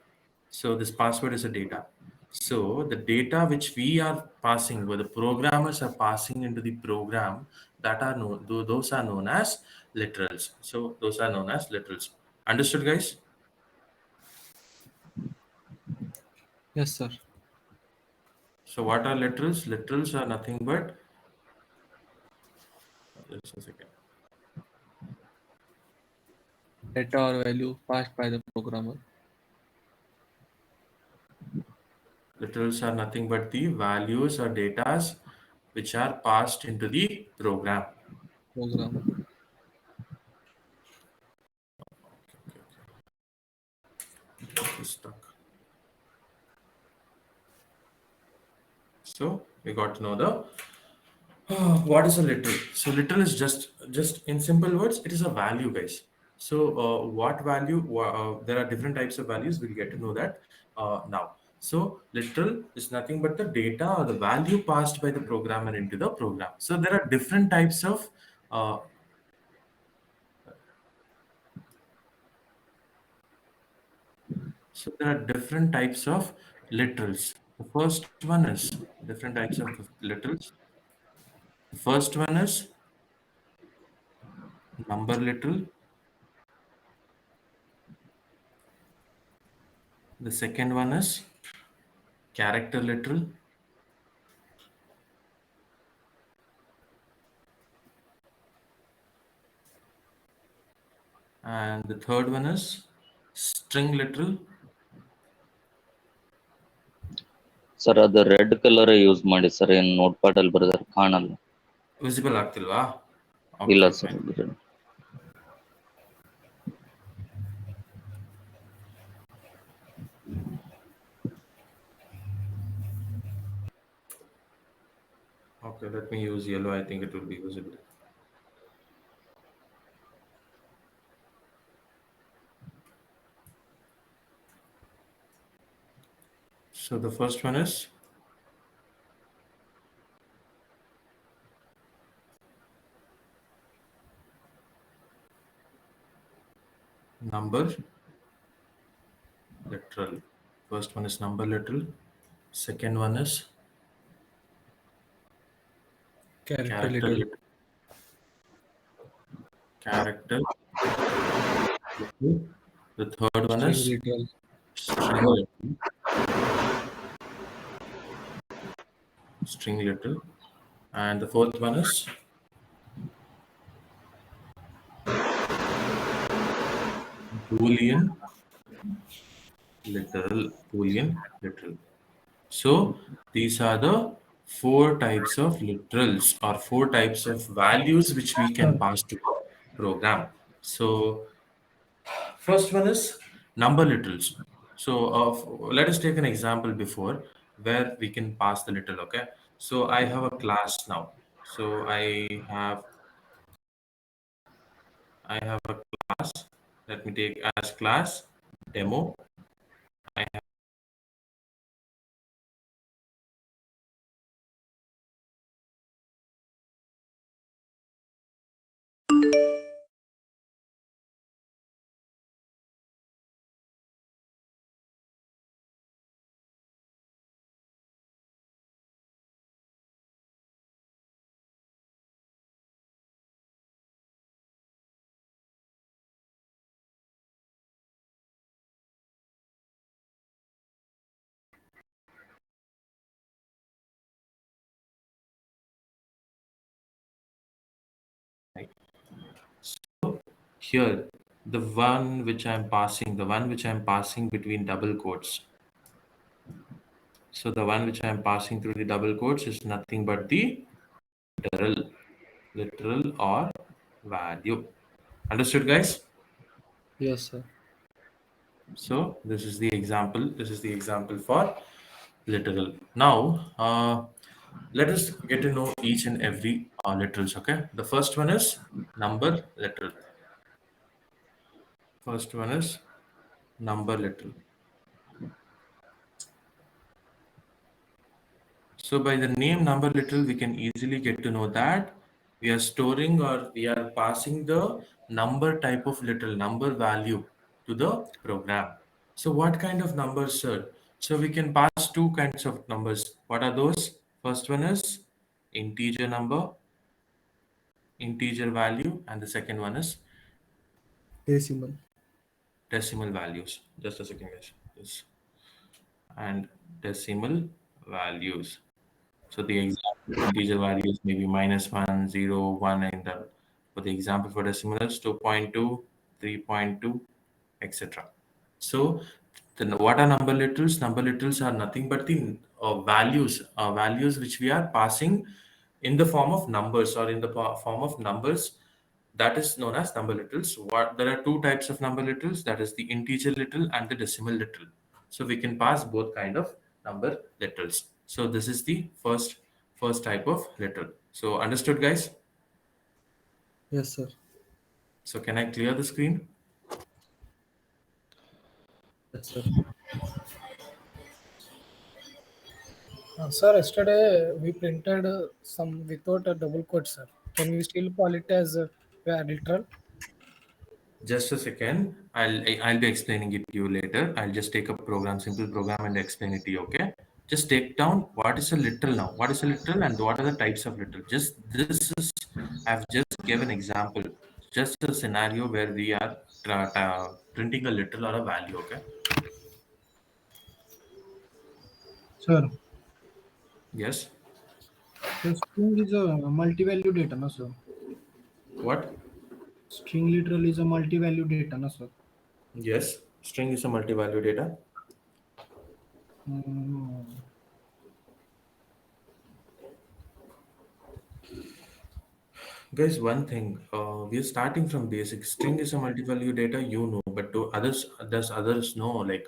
So this password is a data. So the data which we are passing, where the programmers are passing into the program, that are known, those are known as literals. So those are known as literals. Understood, guys?
Yes, sir.
So what are literals? Literals are nothing but just a second.
Data or value passed by the programmer.
Literals are nothing but the values or datas which are passed into the program.
Program.
It's stuck. So we got to know the what is a literal. So literal is just in simple words, it is a value, guys. So what value? There are different types of values. We'll get to know that now. So literal is nothing but the data or the value passed by the programmer into the program. So there are different types of uh, So there are different types of literals. The first one is different types of literals. The first one is number literal. The second one is character literal. And the third one is string literal.
Sir ಅದು red colour use ಮಾಡಿ sir, ಏನು note pad ಅಲ್ಲಿ ಬರೆದ್ರೆ ಕಾಣಲ್ಲ.
Visible ಆಗ್ತಿಲ್ವಾ?
ಇಲ್ಲ
Okay,
sir.
fine. Okay, let me use yellow. I think it will be visible. So the first one is number literal. First one is number literal. Second one is
Character
character
literal.
literal. Character literal. The third one
String
is
literal.
string literal. String literal. And the fourth one is Boolean literal. Boolean literal. So these are the four types of literals or four types of values which we can pass to the program. So first one is number literals. So let us take an example before where we can pass the literal. Okay. So I have a class now. So I have a class. Let me take as class demo. I have here the one which I'm passing between double quotes. So the one which I'm passing through the double quotes is nothing but the literal or value. Understood, guys?
Yes, sir.
So this is the example. This is the example for literal. Now, let us get to know each and every literals. Okay. The first one is number literal. First one is number literal. So by the name number literal, we can easily get to know that we are storing or we are passing the number type of literal number value to the program. So what kind of numbers, sir? So we can pass two kinds of numbers. What are those? First one is integer number, integer value, and the second one is
Decimal.
decimal values. Just a second, guys. Yes. And decimal values. So the example integer values may be -1, 0, 1, and for the example for decimals 2.2, 3.2, etc. So then what are number literals? Number literals are nothing but the values which we are passing in the form of numbers or in the form of numbers. That is known as number literals. There are two types of number literals, that is the integer literal and the decimal literal. So we can pass both kind of number literals. So this is the first type of literal. So understood, guys?
Yes, sir.
So can I clear the screen?
Yes, sir. Sir, yesterday we printed some without a double quote, sir. Can we still call it as literal?
Just a second. I'll be explaining it to you later. I'll just take a program, simple program, and explain it to you. Okay. Just take down what is a literal now. What is a literal and what are the types of literal. Just this is I've just given example. Just a scenario where we are printing a literal or a value. Okay.
Sir,
Yes.
the string is a multi-value data, no, sir?
What?
String literal is a multi-value data, no, sir?
Yes. String is a multi-value data.
Mm.
Guys, one thing, we are starting from basic. String is a multi-value data, you know, but does others know, like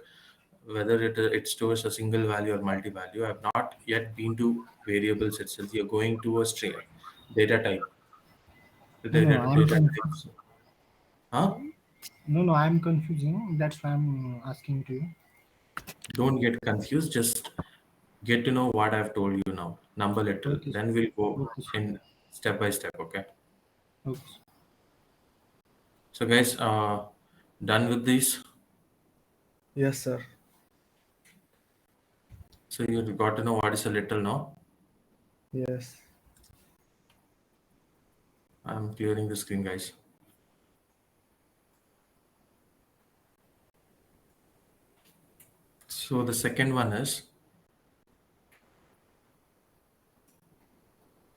whether it stores a single value or multi-value? I've not yet been to variables itself. You're going to a string data type. The
No, I'm
data
confused.
types. Huh?
No, I'm confusing. That's why I'm asking to you.
Don't get confused. Just get to know what I've told you now. Number literal.
Okay,
Then we'll go
okay, sir.
in step by step. Okay.
Okay.
So guys, done with these.
Yes, sir.
So you got to know what is a literal now.
Yes.
I'm clearing the screen, guys. So the second one is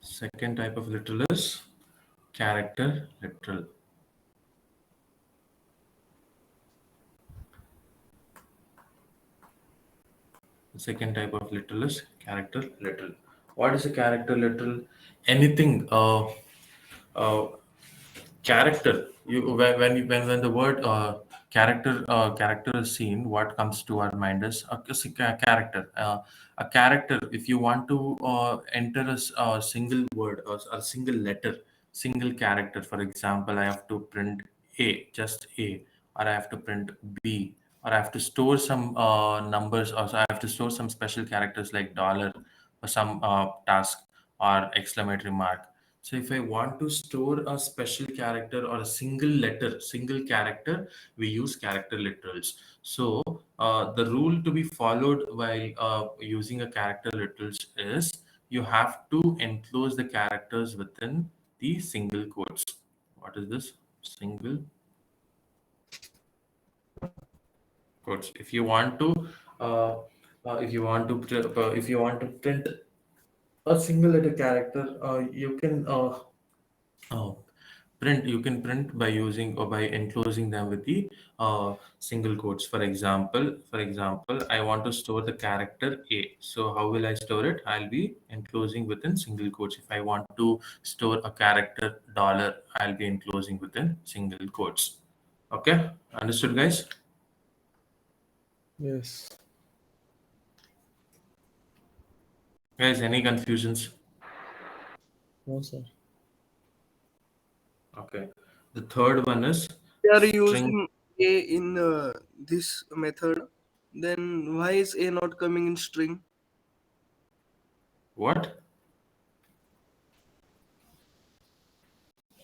second type of literal is character literal. The second type of literal is character literal. What is a character literal? Anything character. When the word character is seen, what comes to our mind is a character. A character. If you want to enter a single word or a single letter, single character. For example, I have to print A, just A, or I have to print B, or I have to store some numbers, or I have to store some special characters like dollar for some task or exclamatory mark. So if I want to store a special character or a single letter, single character, we use character literals. So the rule to be followed while using a character literals is you have to enclose the characters within the single quotes. What is this? Single quotes. If you want to, if you want to print a single letter character, you can. print, you can print by using or by enclosing them with the single quotes. For example, I want to store the character A. So how will I store it? I'll be enclosing within single quotes. If I want to store a character $, I'll be enclosing within single quotes. Okay, understood, guys?
Yes.
Guys, any confusions?
No, sir.
Okay. The third one is
We are
string.
using A in this method. Then why is A not coming in string?
What?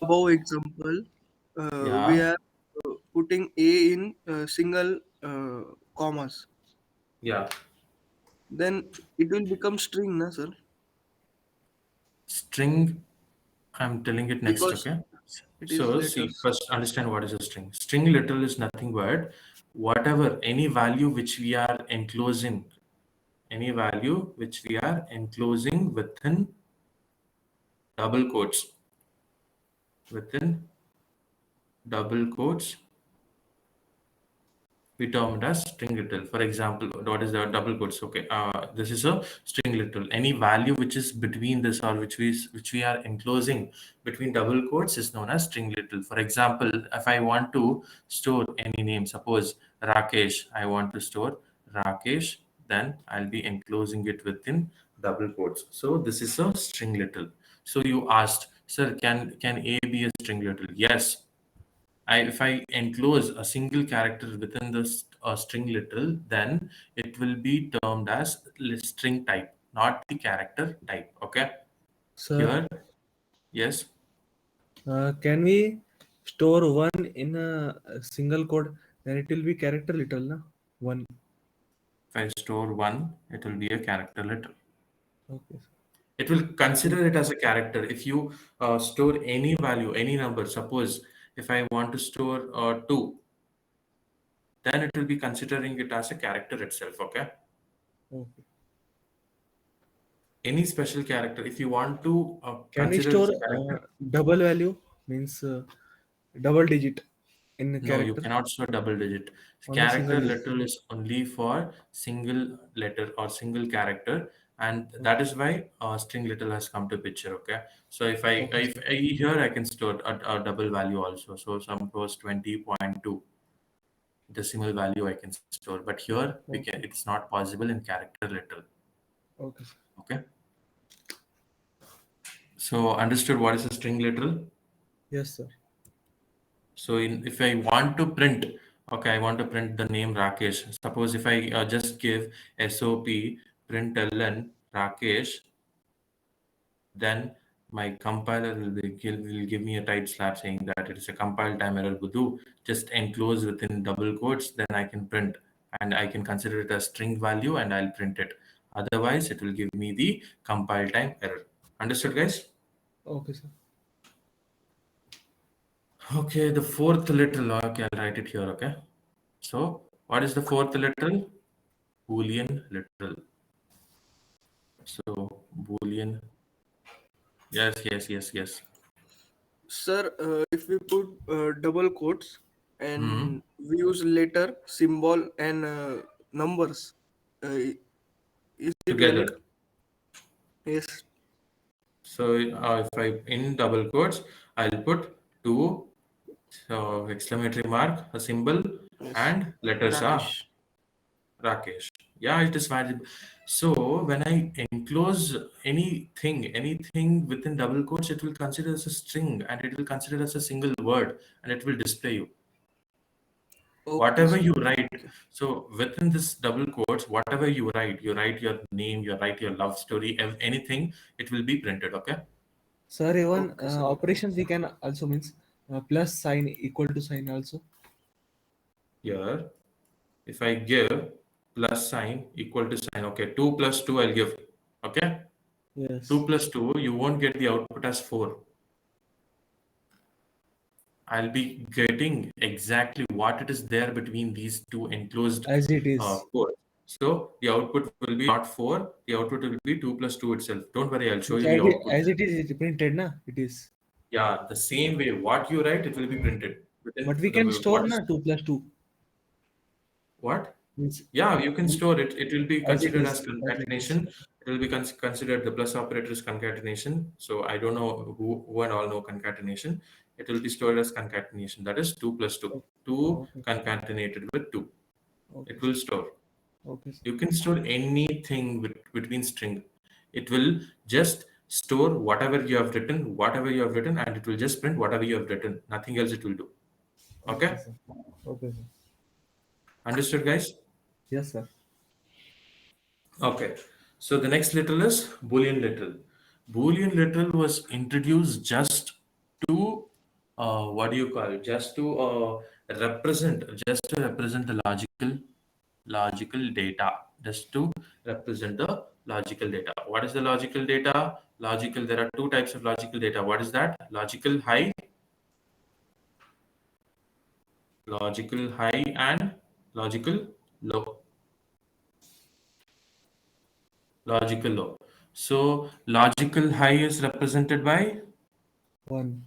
Above example, we
Yeah.
are putting A in single commas.
Yeah.
Then it will become string, na sir?
String, I'm telling it next,
Because
okay?
it is
So see,
letters.
first understand what is a string. String literal is nothing but whatever, any value which we are enclosing, within double quotes, we term it as string literal. For example, what is the double quotes? Okay, this is a string literal. Any value which is between this or which we are enclosing between double quotes is known as string literal. For example, if I want to store any name, suppose Rakesh, I want to store Rakesh, then I'll be enclosing it within double quotes. So this is a string literal. So you asked, sir, can A be a string literal? Yes. If I enclose a single character within the string literal, then it will be termed as string type, not the character type. Okay.
Sir,
Here, yes.
can we store one in a single code? Then it will be character literal, na? One.
If I store one, it will be a character literal.
Okay.
It will consider it as a character. If you store any value, any number, suppose if I want to store 2, then it will be considering it as a character itself. Okay.
Okay.
Any special character, if you want to
Can we
consider
store
this character,
double value? Means double digit in the
no,
character?
you cannot store double digit.
Only
Character
single digit.
literal is only for single letter or single character, and that is why string literal has come to picture. Okay, so if I here I can store a double value also. So suppose 20.2 decimal value I can store, but here we can. It's not possible in character literal.
Okay.
Okay. So understood what is a string literal?
Yes, sir.
So if I want to print, okay, I want to print the name Rakesh. Suppose if I just give SOP println Rakesh, then my compiler will give me a type slap saying that it is a compile time error Budu. Just enclose within double quotes, then I can print, and I can consider it as string value and I'll print it. Otherwise, it will give me the compile time error. Understood, guys?
Okay, sir.
Okay, the fourth literal. Okay, I'll write it here. Okay. So, what is the fourth literal? Boolean literal. So, Boolean. Yes.
Sir, if we put double quotes and we use letter, symbol, and numbers, is it
Together.
valid? Yes.
So, if I in double quotes, I'll put 2, so exclamatory mark, a symbol, and letters are Rakesh. Yeah, it is valid. So when I enclose anything within double quotes, it will consider as a string and it will consider as a single word and it will display you.
Okay,
Whatever
sir.
you write. So within this double quotes, whatever you write your name, you write your love story, anything, it will be printed. Okay.
Sir, even
Okay, sir.
operations we can also means plus sign equal to sign also.
Here, if I give plus sign equal to sign, okay, 2 plus 2 I'll give. Okay.
Yes.
2 plus 2, you won't get the output as 4. I'll be getting exactly what it is there between these two enclosed
As it is.
quotes. So the output will be not 4, the output will be 2 plus 2 itself. Don't worry, I'll show you the output.
As it is printed, na? It is.
Yeah, the same way what you write, it will be printed within
But we
the
can store
what is
na 2 plus 2.
what?
Means
Yeah, you can store it. It will be
as it
considered
is.
as
As it is.
concatenation. It will be considered the plus operator is concatenation. So I don't know who and all know concatenation. It will be stored as concatenation. That is 2 plus 2. 2
Okay.
concatenated with 2.
Okay.
It will store.
Okay. Sir.
You can store anything between string. It will just store whatever you have written, and it will just print whatever you have written. Nothing else it will do. Okay?
Sir. Okay, sir.
Understood, guys?
Yes, sir.
Okay. So the next literal is Boolean literal. Boolean literal was introduced just to what do you call it? Just to represent the logical data. Just to represent the logical data. What is the logical data? There are two types of logical data. What is that? Logical high and logical low. Logical low. So logical high is represented by
1.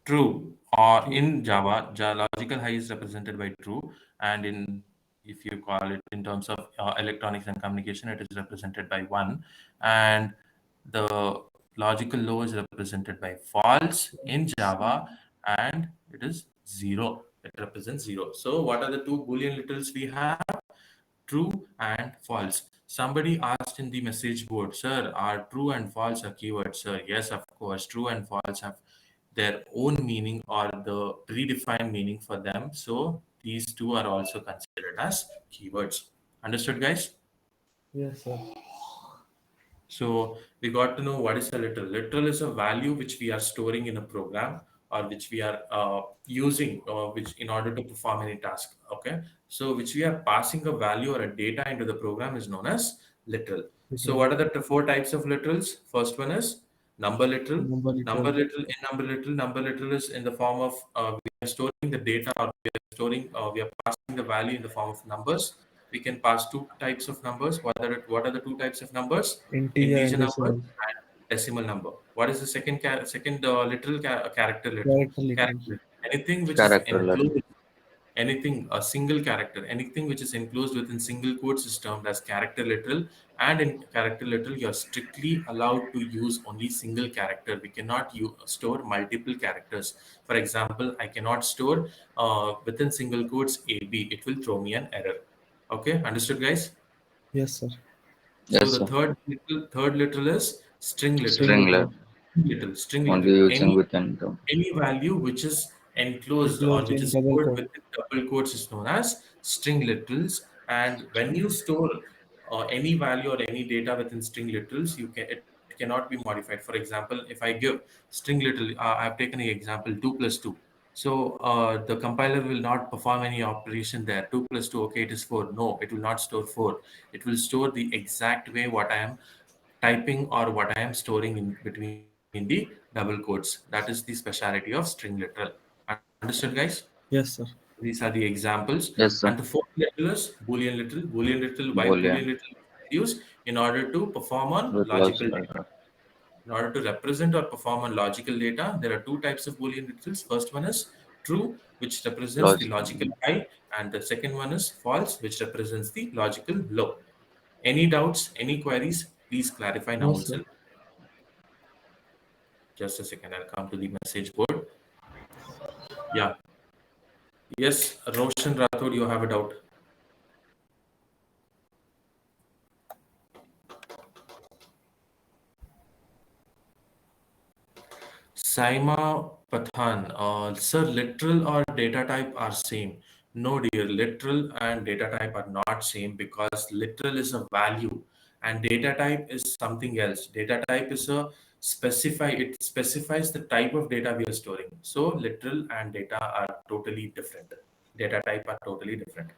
true, or in Java, logical high is represented by true, and in if you call it in terms of electronics and communication, it is represented by 1, and the logical low is represented by false in Java, and it is 0. It represents 0. So what are the two Boolean literals we have? True and false. Somebody asked in the message board, sir, are true and false a keyword, sir? Yes, of course. True and false have their own meaning or the predefined meaning for them. So these two are also considered as keywords. Understood, guys?
Yes, sir.
So we got to know what is a literal. Literal is a value which we are storing in a program or which we are using which in order to perform any task. Okay. So which we are passing a value or a data into the program is known as literal. So what are the four types of literals? First one is number literal.
Number
Number
literal.
literal. Number literal is in the form of we are storing the data or we are passing the value in the form of numbers. We can pass two types of numbers. What are the two types of numbers?
Integer
Integer
and
number
decimal.
and decimal number. What is the second literal character literal?
Character literal.
Anything which is
Character letter.
enclosed, anything a single character, anything which is enclosed within single quotes is termed as character literal. And in character literal, you are strictly allowed to use only single character. We cannot store multiple characters. For example, I cannot store within single quotes AB. It will throw me an error. Okay, understood, guys?
Yes, sir.
So
Yes,
the
sir.
third literal is string literal.
String
String
literal.
letter.
String
Only
literal.
using within the
Any value which is enclosed or
Enclosed
which
in
is
double
stored
quote.
within double quotes is known as string literals. And when you store any value or any data within string literals, it cannot be modified. For example, if I give string literal, I've taken an example 2 plus 2. So the compiler will not perform any operation there. 2 plus 2, okay, it is 4. No, it will not store 4. It will store the exact way what I am typing or what I am storing in between the double quotes. That is the speciality of string literal. Understood, guys?
Yes, sir.
These are the examples.
Yes, sir.
And the fourth literal is Boolean literal. Boolean literal, why
Boolean
Boolean literal is used? In order to perform on
with
logical
logical.
data. In order to represent or perform on logical data, there are two types of Boolean literals. First one is true, which represents the
Logical.
logical high, and the second one is false, which represents the logical low. Any doubts, any queries, please clarify now
No, sir.
itself. Just a second, I'll come to the message board. Yeah. Yes, Roshan Rathod, you have a doubt. Saima Pathan, sir, literal or data type are same. No, dear, literal and data type are not same because literal is a value and data type is something else. Data type is it specifies the type of data we are storing. So literal and data are totally different. Data type are totally different.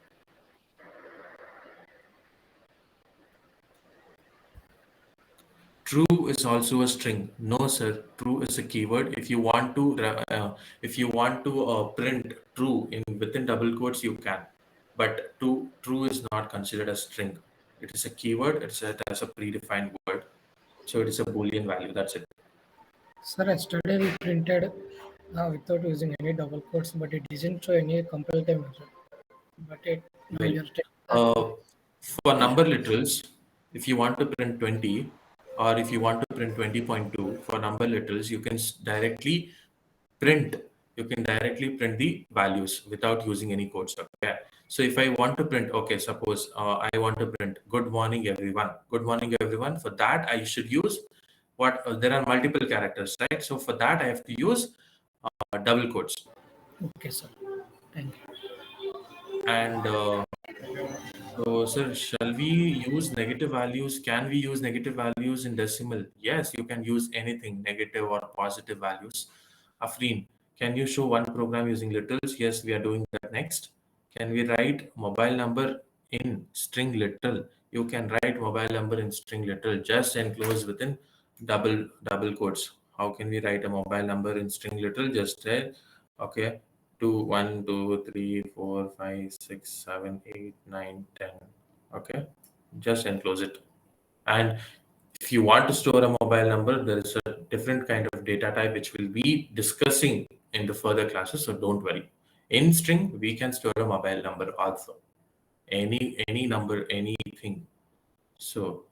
True is also a string. No, sir. True is a keyword. If you want to print true in within double quotes, you can. But true is not considered a string. It is a keyword. It has a predefined word. So it is a Boolean value. That's it.
Sir, yesterday we printed without using any double quotes, but it didn't show any comparative method. But now
Well,
you're telling that.
for number literals, if you want to print 20 or if you want to print 20.2 for number literals, you can directly print. You can directly print the values without using any codes. Okay. So if I want to print, okay, suppose I want to print good morning everyone. Good morning everyone. For that, I should use what there are multiple characters, right? So for that, I have to use double quotes.
Okay, sir. Thank you.
And so, sir, shall we use negative values? Can we use negative values in decimal? Yes, you can use anything, negative or positive values. Afreen, can you show one program using littles? Yes, we are doing that next. Can we write mobile number in string little? You can write mobile number in string little, just enclose within double quotes. How can we write a mobile number in string little? Just say, okay, 2 1 2 3 4 5 6 7 8 9 10. Okay, just enclose it. And if you want to store a mobile number, there is a different kind of data type which we'll be discussing in the further classes, so don't worry. In string we can store a mobile number also, any number, anything. So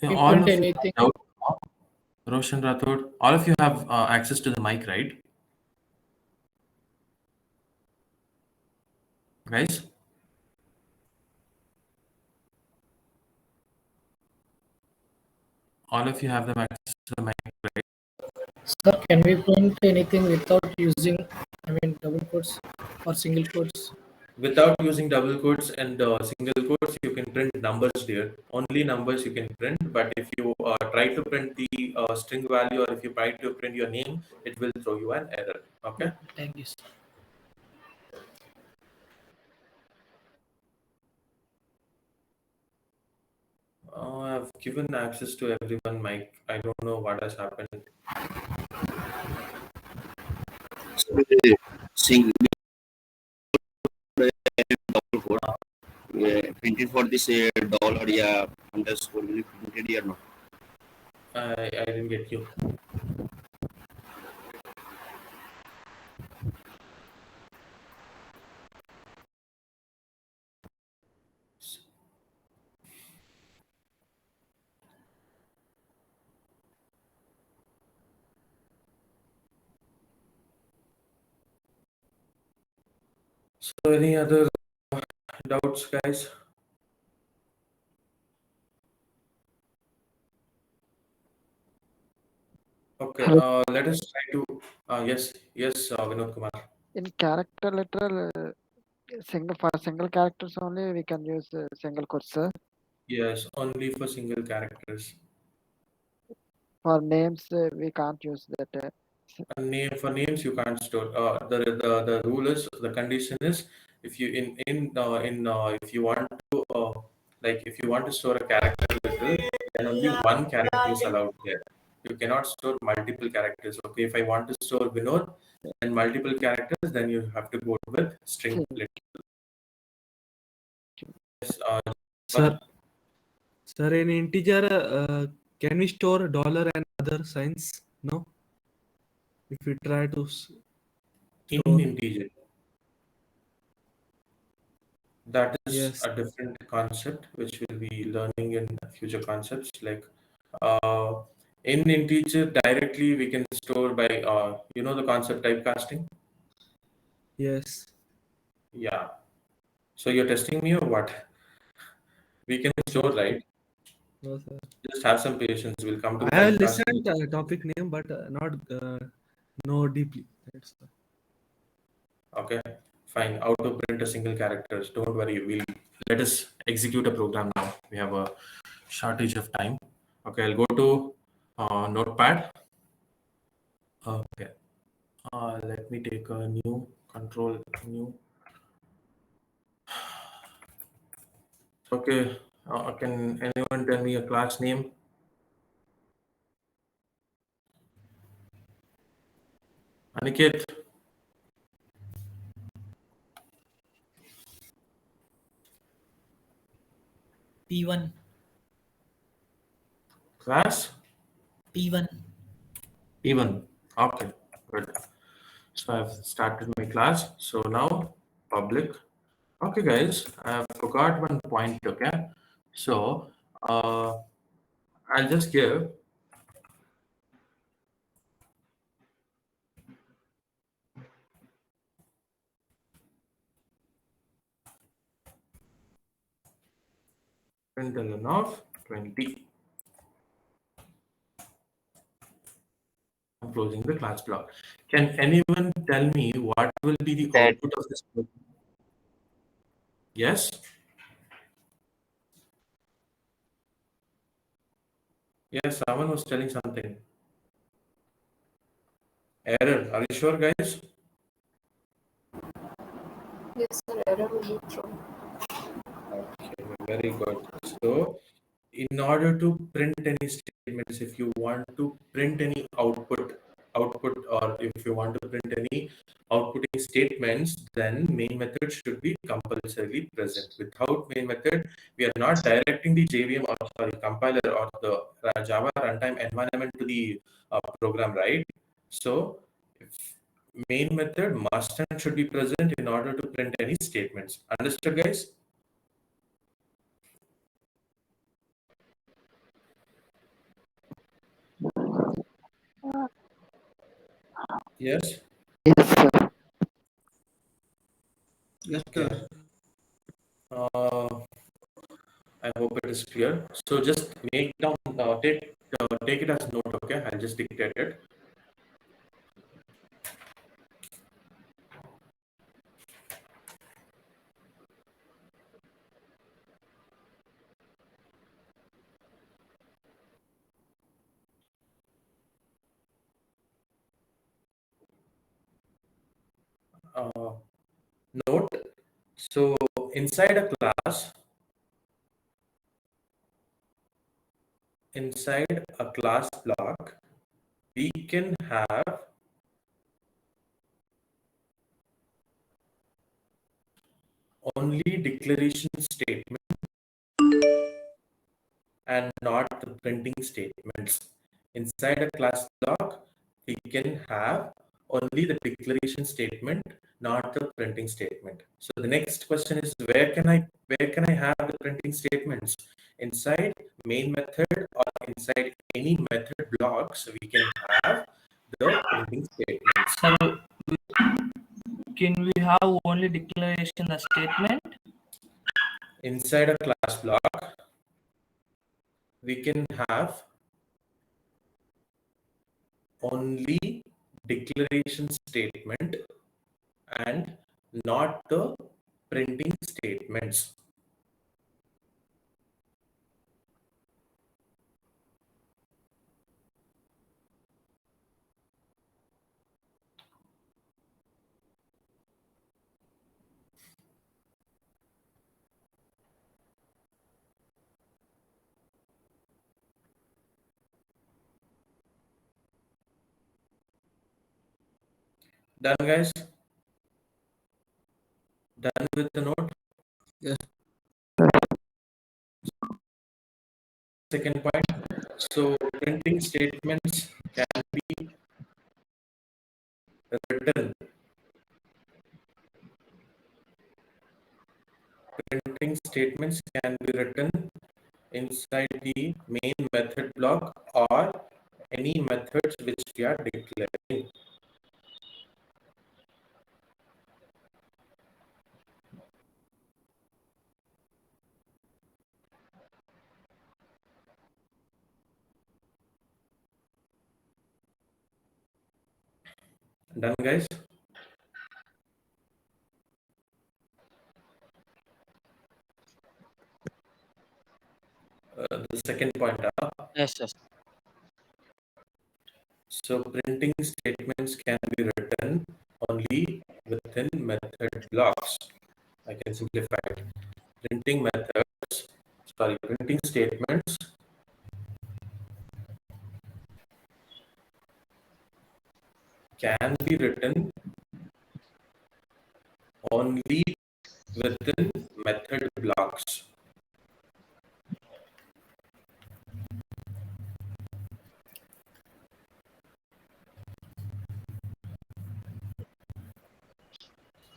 We
all
print
of you
anything.
have Roshan Rathod, all of you have access to the mic, right, guys? All of you have the access to the mic, right?
Sir, can we print anything without using, double quotes or single quotes?
Without using double quotes and single quotes, you can print numbers there. Only numbers you can print. But if you try to print the string value, or if you try to print your name, it will throw you an error. Okay.
Thank you, sir.
I've given access to everyone, Mike. I don't know what has happened.
So, single double quote printed for this dollar yeah underscore will be printed here no.
I didn't get you. So, any other doubts, guys? Okay.
Hello.
Let us try to. Yes, Vinod Kumar.
In character literal, single characters only we can use single quotes, sir.
Yes, only for single characters.
For names, we can't use that.
For names you can't store. The rule is, the condition is, if you if you want to if you want to store a character literal, then only one character is allowed there. You cannot store multiple characters. Okay, if I want to store Vinod and multiple characters, then you have to go with string literal. Yes,
Sir, in integer, can we store dollar and other signs? No. If we try to
in
store.
integer, that is
Yes.
a different concept which we'll be learning in future concepts. Like in integer directly we can store by the concept typecasting.
Yes.
Yeah, so you're testing me or what? We can store, right?
No, sir.
Just have some patience, we'll come to the
I have
typecasting.
listened topic name, but not know deeply. That's
Okay, fine. How to print a single characters, don't worry, let us execute a program now. We have a shortage of time. Okay, I'll go to notepad. Okay, let me take a new control new. Okay, can anyone tell me a class name? Aniket.
P1.
Class
P1.
P1. Okay, good. So I've started my class. So now public. Okay, guys, I forgot one point. Okay, so I'll just give println of 20. I'm closing the class block. Can anyone tell me what will be the
That
output of this program? Yes? Yes, someone was telling something. Error. Are you sure, guys?
Yes, sir. Error will be thrown.
Okay, very good. So, in order to print any statements, if you want to print any output, or if you want to print any outputting statements, then main method should be compulsorily present. Without main method, we are not directing the JVM or sorry compiler or the Java runtime environment to the program, right? So, if main method must and should be present in order to print any statements. Understood, guys? Yes.
Yes, sir.
Yes,
Okay.
sir.
I hope it is clear. So just make down, take it as note. Okay, I'll just dictate it. Uh, Note. So inside a class, block, we can have only declaration statement and not the printing statements. Inside a class block, we can have only the declaration statement, not the printing statement. So the next question is where can I have the printing statements? Inside main method or inside any method blocks, we can have the printing statements.
Sir, can we have only declaration the statement?
Inside a class block, we can have only declaration statement and not the printing statements. Done, guys? Done with the note?
Yes.
Second point. So printing statements can be written. Printing statements can be written inside the main method block or any methods which we are declaring. Done, guys? The second point.
Yes, yes.
So printing statements can be written only within method blocks. I can simplify it. Printing statements can be written only within method blocks.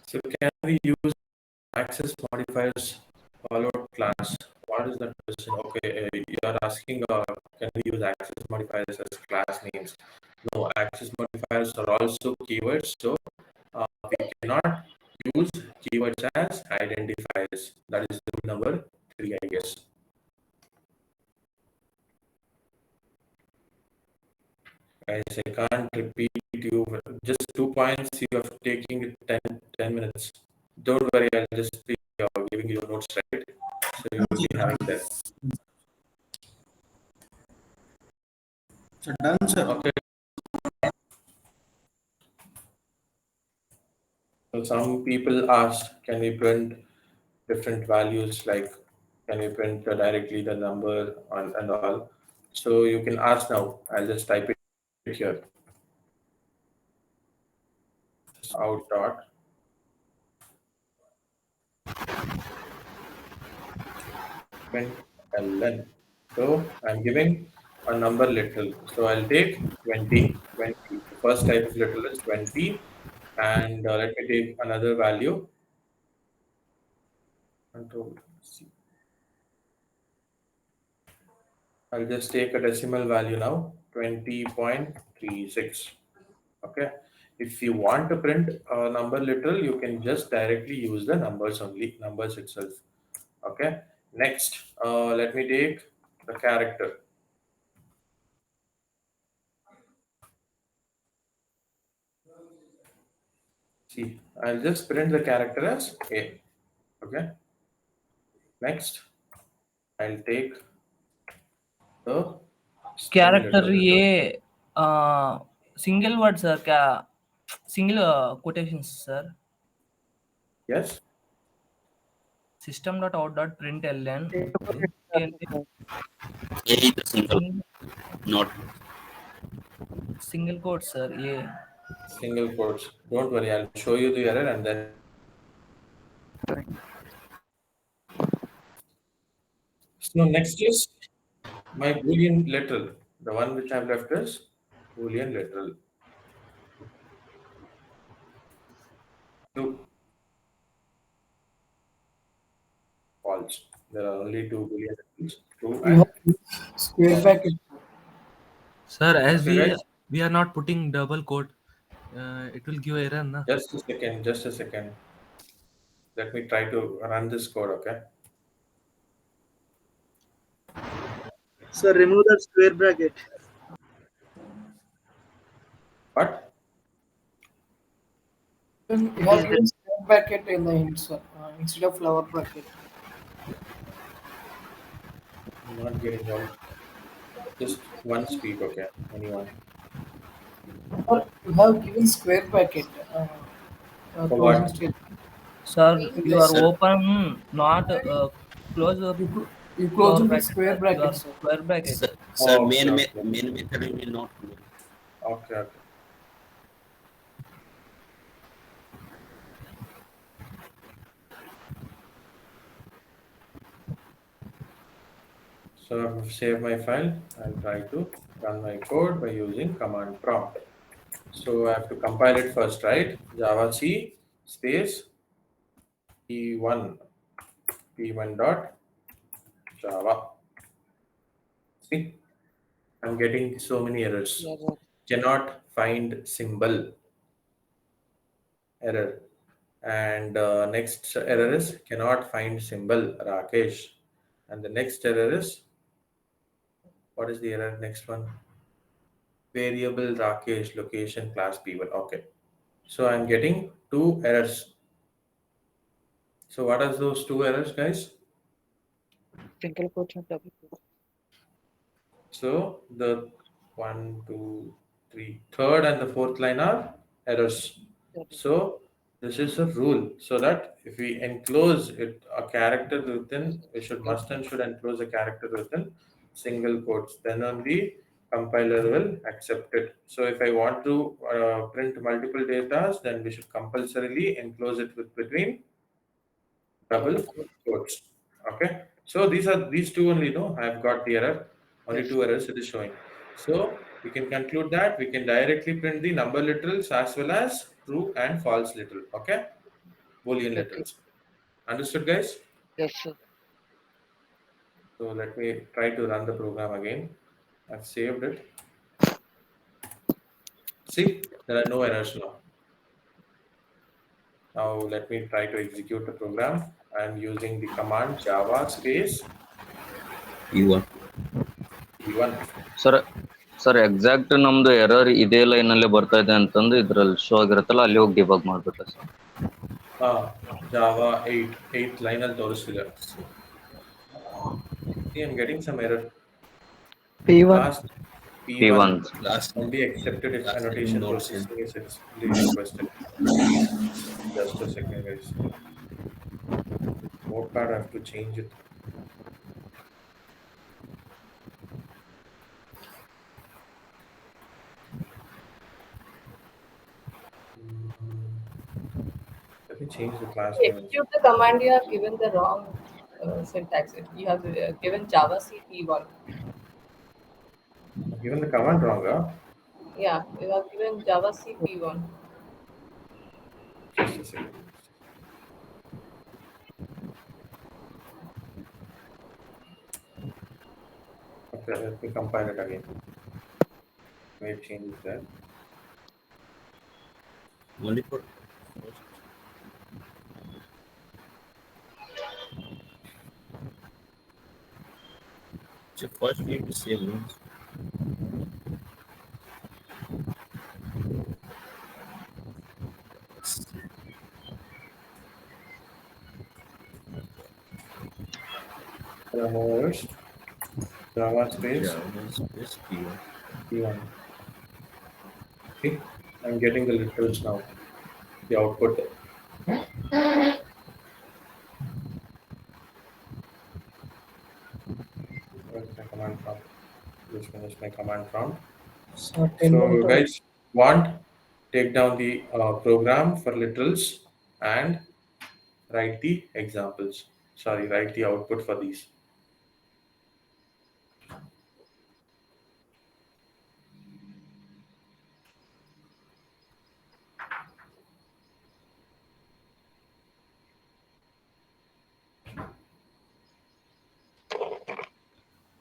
So can we use access modifiers followed class? What is that question? Okay, you are asking, can we use access modifiers as class names? No, access modifiers are also keywords, so we cannot use keywords as identifiers. That is rule number 3, I guess. Guys, I can't repeat you. Just 2 points. You have taking it 10 minutes. Don't worry, I'll just be giving you notes, right? So you will be having that. So done, sir. Okay. So some people ask, can we print different values, like can we print directly the number and all? So you can ask now. I'll just type it here. Out dot ln. So I'm giving a number literal. So I'll take 20. The first type of literal is 20, and let me take another value. Control C. I'll just take a decimal value now, 20.36. Okay. If you want to print a number literal, you can just directly use the numbers only, numbers itself. Okay. Next, let me take the character. See, I'll just print the character as A. Okay. Next, I'll take the
Character
literal.
A, single word, sir. Single quotations, sir.
Yes.
System.out.println.
Not
single quote, sir. A.
Single quotes. Don't worry, I'll show you the error and then. So next is my Boolean literal. The one which I've left is Boolean literal. Two. False. There are only 2 Boolean literals. True and
Square bracket.
Sir, as
okay, guys,
we are not putting double quote, it will give error, na?
just a second. Just a second. Let me try to run this code. Okay.
Sir, remove that square bracket.
What?
You have given square bracket in the end, sir, instead of flower bracket.
I'm not getting all. Just one speak, okay? Anyone?
Or you have given square bracket.
For what?
Sir, you are open, not close.
You close the square bracket, sir.
Square bracket.
Sir,
Oh,
main
okay.
method will not work.
Okay. So I've saved my file. I'll try to run my code by using command prompt. So I have to compile it first, right? Java C space p1 dot Java. See, I'm getting so many errors. Cannot find symbol error. And next error is cannot find symbol Rakesh. And the next error is, what is the error? Next one, variable Rakesh location class P1. Okay. So I'm getting 2 errors. So what are those 2 errors, guys?
Single quotes and double quotes.
So the 1, 2, 3, third and the fourth line are errors. So this is a rule, so that if we enclose it a character within, we should enclose a character within single quotes. Then only compiler will accept it. So if I want to print multiple data, then we should compulsorily enclose it between double quotes. Okay. So these 2 only. No, I've got the error. Only 2 errors it is showing. So we can conclude that we can directly print the number literals as well as true and false literal. Okay. Boolean
Okay.
literals. Understood, guys?
Yes, sir.
So let me try to run the program again. I've saved it. See, there are no errors now. Now let me try to execute the program. I'm using the command java space
E1.
e1.
Sir exact ನಮ್ದು error ಇದೇ line ಅಲ್ಲೇ ಬರ್ತಾ ಇದೆ ಅಂತಂದು ಇದ್ರಲ್ಲಿ show ಆಗಿರುತ್ತಲ್ಲ ಅಲ್ಲಿ ಹೋಗಿ debug ಮಾಡ್ಬೇಕಾ sir?
Java 8th line al ತೋರಿಸ್ತಿದೆ. See, I'm getting some error.
P1.
Class P1 can be accepted if annotation processing is explicitly requested. Just a second, guys. Notepad, I have to change it. Let me change the class name.
Execute the command, you have given the wrong syntax. You have given Java C P1.
Given the command wrong, huh?
Yeah, you have given Java C P1.
Just a second. Okay, let me compile it again. May change that.
Only for so first we need to save names.
First, Java space
P1.
P1. Okay, I'm getting the literals now. The output. Where's my command prompt? This one is my command prompt. So you guys take down the program for literals and write the examples. Sorry, write the output for these.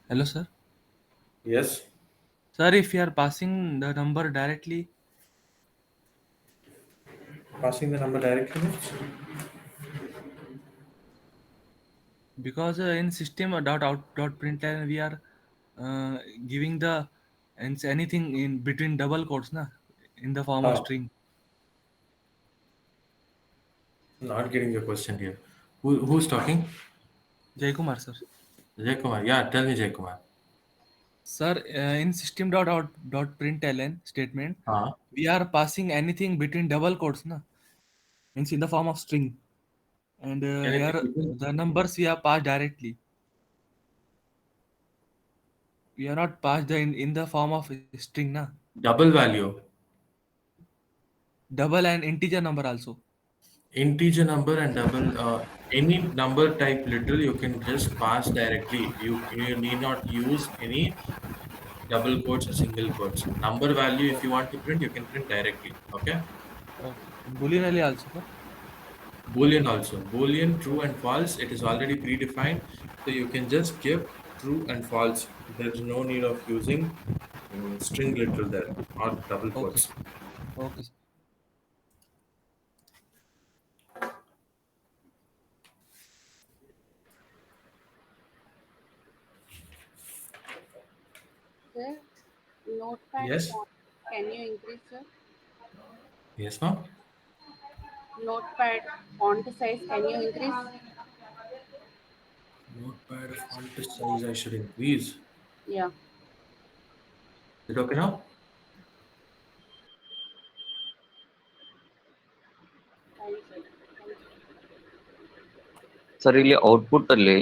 Hello, sir.
Yes.
Sir, if you are passing the number directly,
Passing the number directly means?
because in system.out.println we are giving the anything in between double quotes na, in the form of string.
Not getting your question here. Who's talking?
Jaykumar, sir.
Jaykumar, yeah, tell me, Jaykumar.
Sir, in system.out.println statement, we are passing anything between double quotes na, means in the form of string, and here the numbers we have passed directly. We are not passed in the form of string na.
Double value.
Double and integer number also.
Integer number and double any number type literal you can just pass directly. You need not use any double quotes or single quotes. Number value if you want to print, you can print directly. Okay.
Boolean also.
Boolean also. Boolean true and false. It is already predefined, so you can just give true and false. There is no need of using string literal there or double quotes.
Okay.
Sir, notepad
Yes.
font, can you increase, sir?
Yes, ma'am.
Notepad font size, can you increase?
Notepad font size I should increase.
Yeah.
Is it okay now?
Sir ಇಲ್ಲಿ output ಅಲ್ಲಿ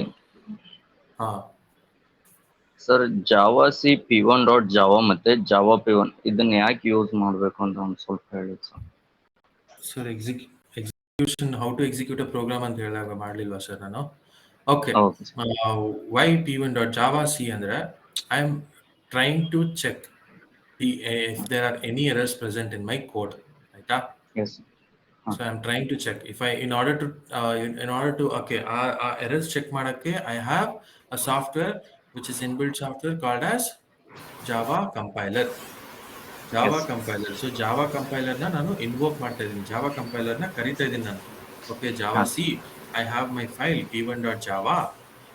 sir Java C P1.java ಮತ್ತೆ Java P1 ಇದನ್ನ ಯಾಕೆ use ಮಾಡಬೇಕು ಅಂತ ಒಂದು ಸ್ವಲ್ಪ ಹೇಳಿ sir.
Sir execution how to execute a program ಅಂತ ಹೇಳಿದಾಗ ಮಾಡಲಿಲ್ವಾ ಸರ್ ನಾನು? Okay. Why P1.java C ಅಂದ್ರೆ I am trying to check if there are any errors present in my code. Right?
Yes.
So I'm trying to check if I in order to okay errors check ಮಾಡಕ್ಕೆ I have a software which is inbuilt software called as Java compiler. Java
Yes.
compiler. So Java compiler ನ ನಾನು invoke ಮಾಡ್ತಾ ಇದ್ದೀನಿ. Java compiler ನ ಕರಿತಾ ಇದ್ದೀನಿ ನಾನು. Okay, Java C. I have my file p1.java.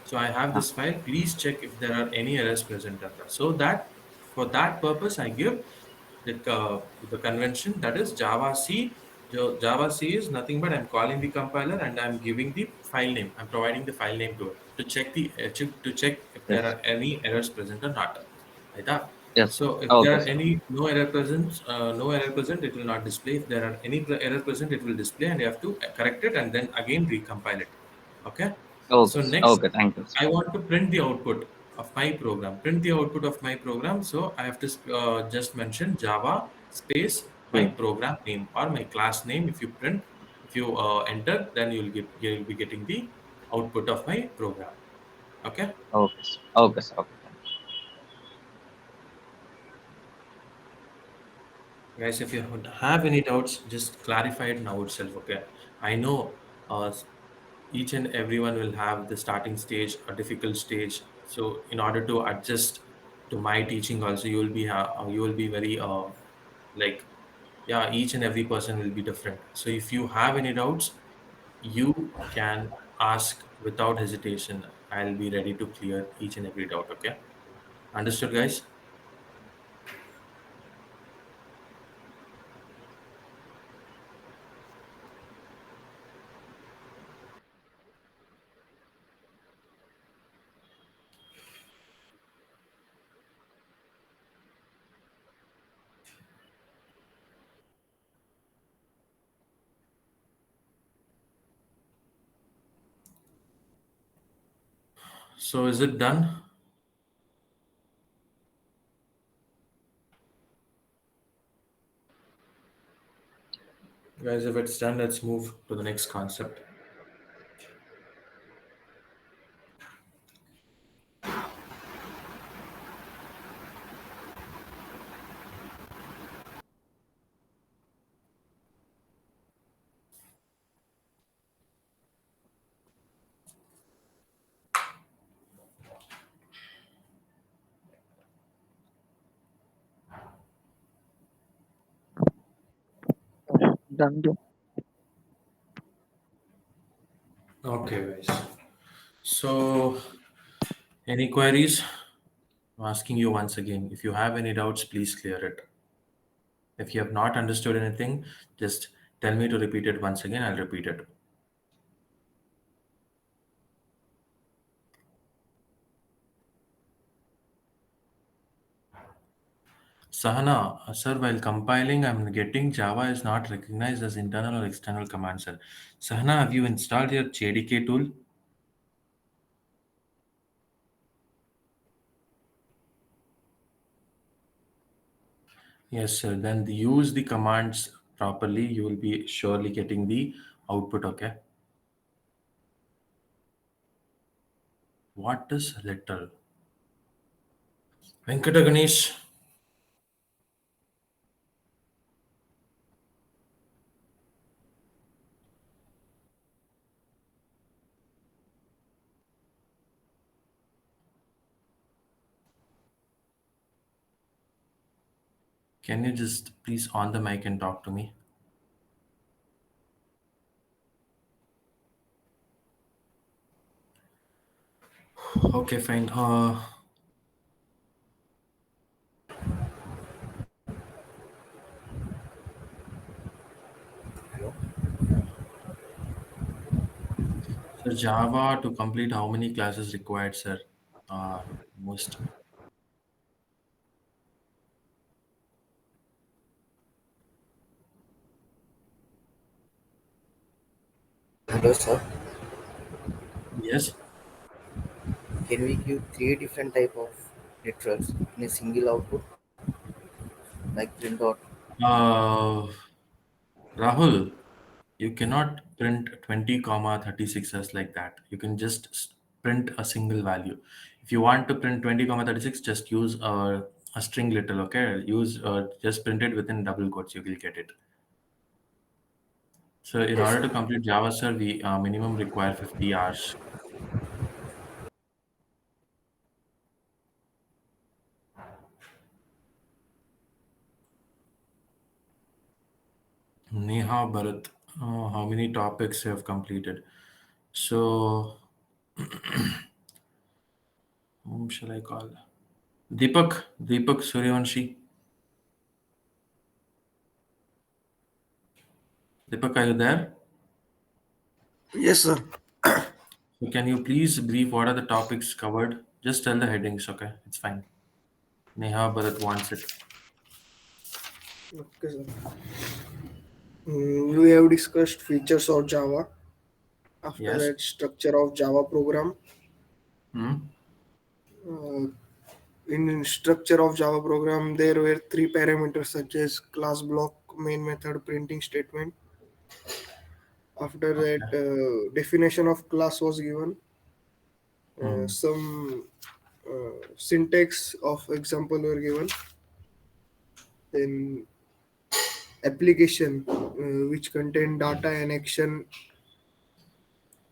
So I have this file. Please check if there are any errors present on that. So that for that purpose, I give the convention that is Java C. Java C is nothing but I'm calling the compiler and I'm giving the file name. I'm providing the file name to it to check if there are any errors present or not. Right?
Yes.
So if
Okay,
there are
sir.
any no error present, it will not display. If there are any error present, it will display, and you have to correct it and then again recompile it. Okay.
Okay.
So next,
Okay. Thank you.
I want to print the output of my program. Print the output of my program. So I have to just mention Java space my program name or my class name. If you enter, then you'll be getting the output of my program. Okay.
Okay. Sir. Okay, sir. Okay.
Guys, if you have any doubts, just clarify it now itself. Okay. I know each and everyone will have the starting stage, a difficult stage. So in order to adjust to my teaching also, you will be very like, yeah, each and every person will be different. So if you have any doubts, you can ask without hesitation. I'll be ready to clear each and every doubt. Okay. Understood, guys? So is it done? Guys, if it's done, let's move to the next concept.
Done.
Okay, guys. So, any queries? I'm asking you once again. If you have any doubts, please clear it. If you have not understood anything, just tell me to repeat it once again. I'll repeat it. Sahana, sir, while compiling, I'm getting Java is not recognized as internal or external command, sir. Sahana, have you installed your JDK tool? Yes, sir. Then use the commands properly. You will be surely getting the output, okay? What is literal? Venkata Ganesh. Can you just please on the mic and talk to me? Okay, fine. So Java to complete how many classes required, sir? Most.
Hello, sir.
Yes.
Can we give three different type of literals in a single output, like print out?
Rahul, you cannot print 20 comma 36 as like that. You can just print a single value. If you want to print 20 comma 36, just use a string literal. Okay, use just print it within double quotes. You will get it. So in order to complete Java, sir, we minimum require 50 hours. Neha Bharat, how many topics you have completed? So, whom shall I call? Deepak Suryavanshi. Deepak, are you there?
Yes, sir.
So can you please brief what are the topics covered? Just tell the headings, okay? It's fine. Neha Bharat wants it.
Okay, sir. We have discussed features of Java. After
Yes.
that, structure of Java program.
Hmm?
In structure of Java program, there were 3 parameters such as class block, main method, printing statement. After that, definition of class was given. Some syntax of example were given. Then application which contain data and action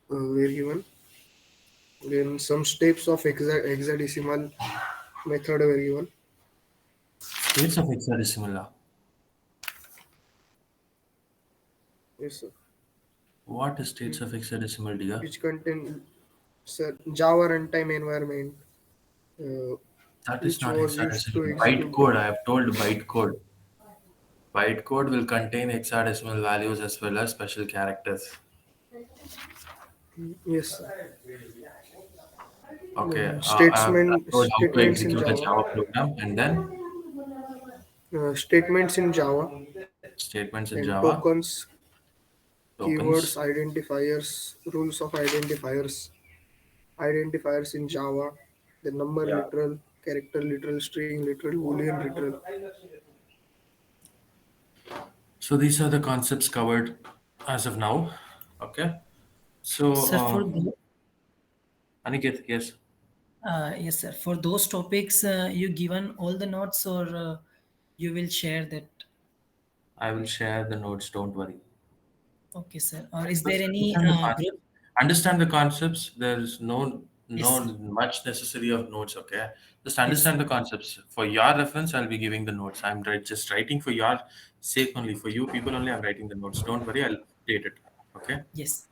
were given. Then some steps of hexadecimal method were given.
States of hexadecimal.
Yes, sir.
What is states of hexadecimal, dear?
Which contain Java runtime environment.
That is
Which
not
was used to
hexadecimal.
execute
Bytecode, I have told bytecode. Bytecode will contain hexadecimal values as well as special characters.
Yes, sir.
Okay. I've
Statements
told how to
statements in
execute a
Java.
Java program and then
Statements in Java.
statements in
And
Java.
tokens,
Tokens.
keywords, identifiers, rules of identifiers in Java, the number literal, character literal, string literal, boolean literal.
So these are the concepts covered as of now. Okay. So,
Sir, for the,
Aniket, yes.
yes, sir. For those topics, you given all the notes, or you will share that?
I will share the notes, don't worry.
Okay, sir. Or is
Just
there any group?
understand the concepts. There's no
Yes, sir.
much necessary of notes, okay? Just
Yes,
understand the concepts. For your reference, I'll be giving the notes. I'm just writing for your sake only. For you people only, I'm writing the notes. Don't worry, I'll update it. Okay?
Yes.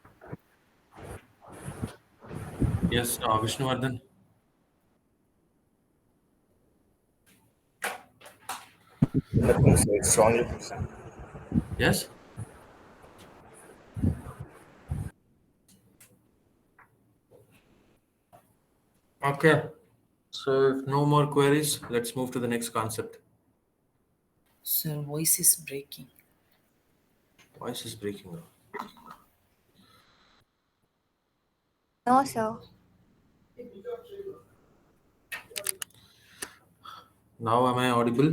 Yes, Vishnuvardhan.
Nothing, sir. It's strongly present.
Yes? Okay. So if no more queries, let's move to the next concept.
Sir, voice is breaking.
Voice is breaking.
No, sir.
Now am I audible?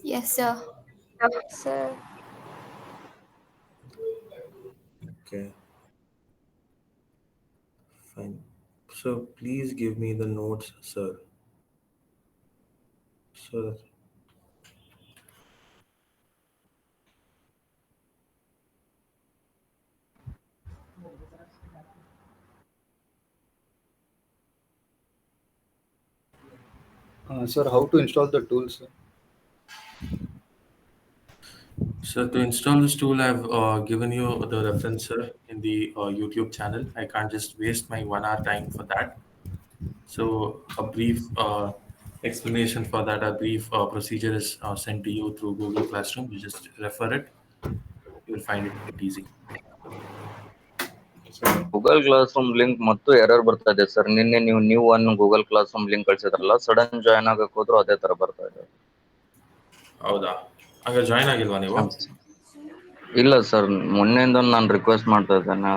Yes, sir. Sir.
Okay. Fine. So please give me the notes, sir. So
Sir, how to install the tools?
So to install this tool, I've given you the reference, sir, in the YouTube channel. I can't just waste my 1 hour time for that. So a brief explanation for that, a brief procedure is sent to you through Google Classroom. You just refer it. You'll find it easy.
Google classroom link ಮತ್ತು error ಬರ್ತಾ ಇದೆ sir. ನಿನ್ನೆ ನೀವು ಅನ್ನು Google classroom link ಕಳ್ಸಿದ್ರಲ್ಲ, sudden join ಆಗಕ್ಕೆ ಹೋದ್ರು ಅದೇ ತರ ಬರ್ತಾ ಇದೆ.
ಹೌದಾ? ಹಾಗಾದ್ರೆ ಜಾಯ್ನ್ ಆಗಿಲ್ವಾ ನೀವು?
ಇಲ್ಲ ಸರ್, ಮೊನ್ನೆಯಿಂದ ನಾನು ರಿಕ್ವೆಸ್ಟ್ ಮಾಡ್ತಾ ಇದ್ದೇನೆ.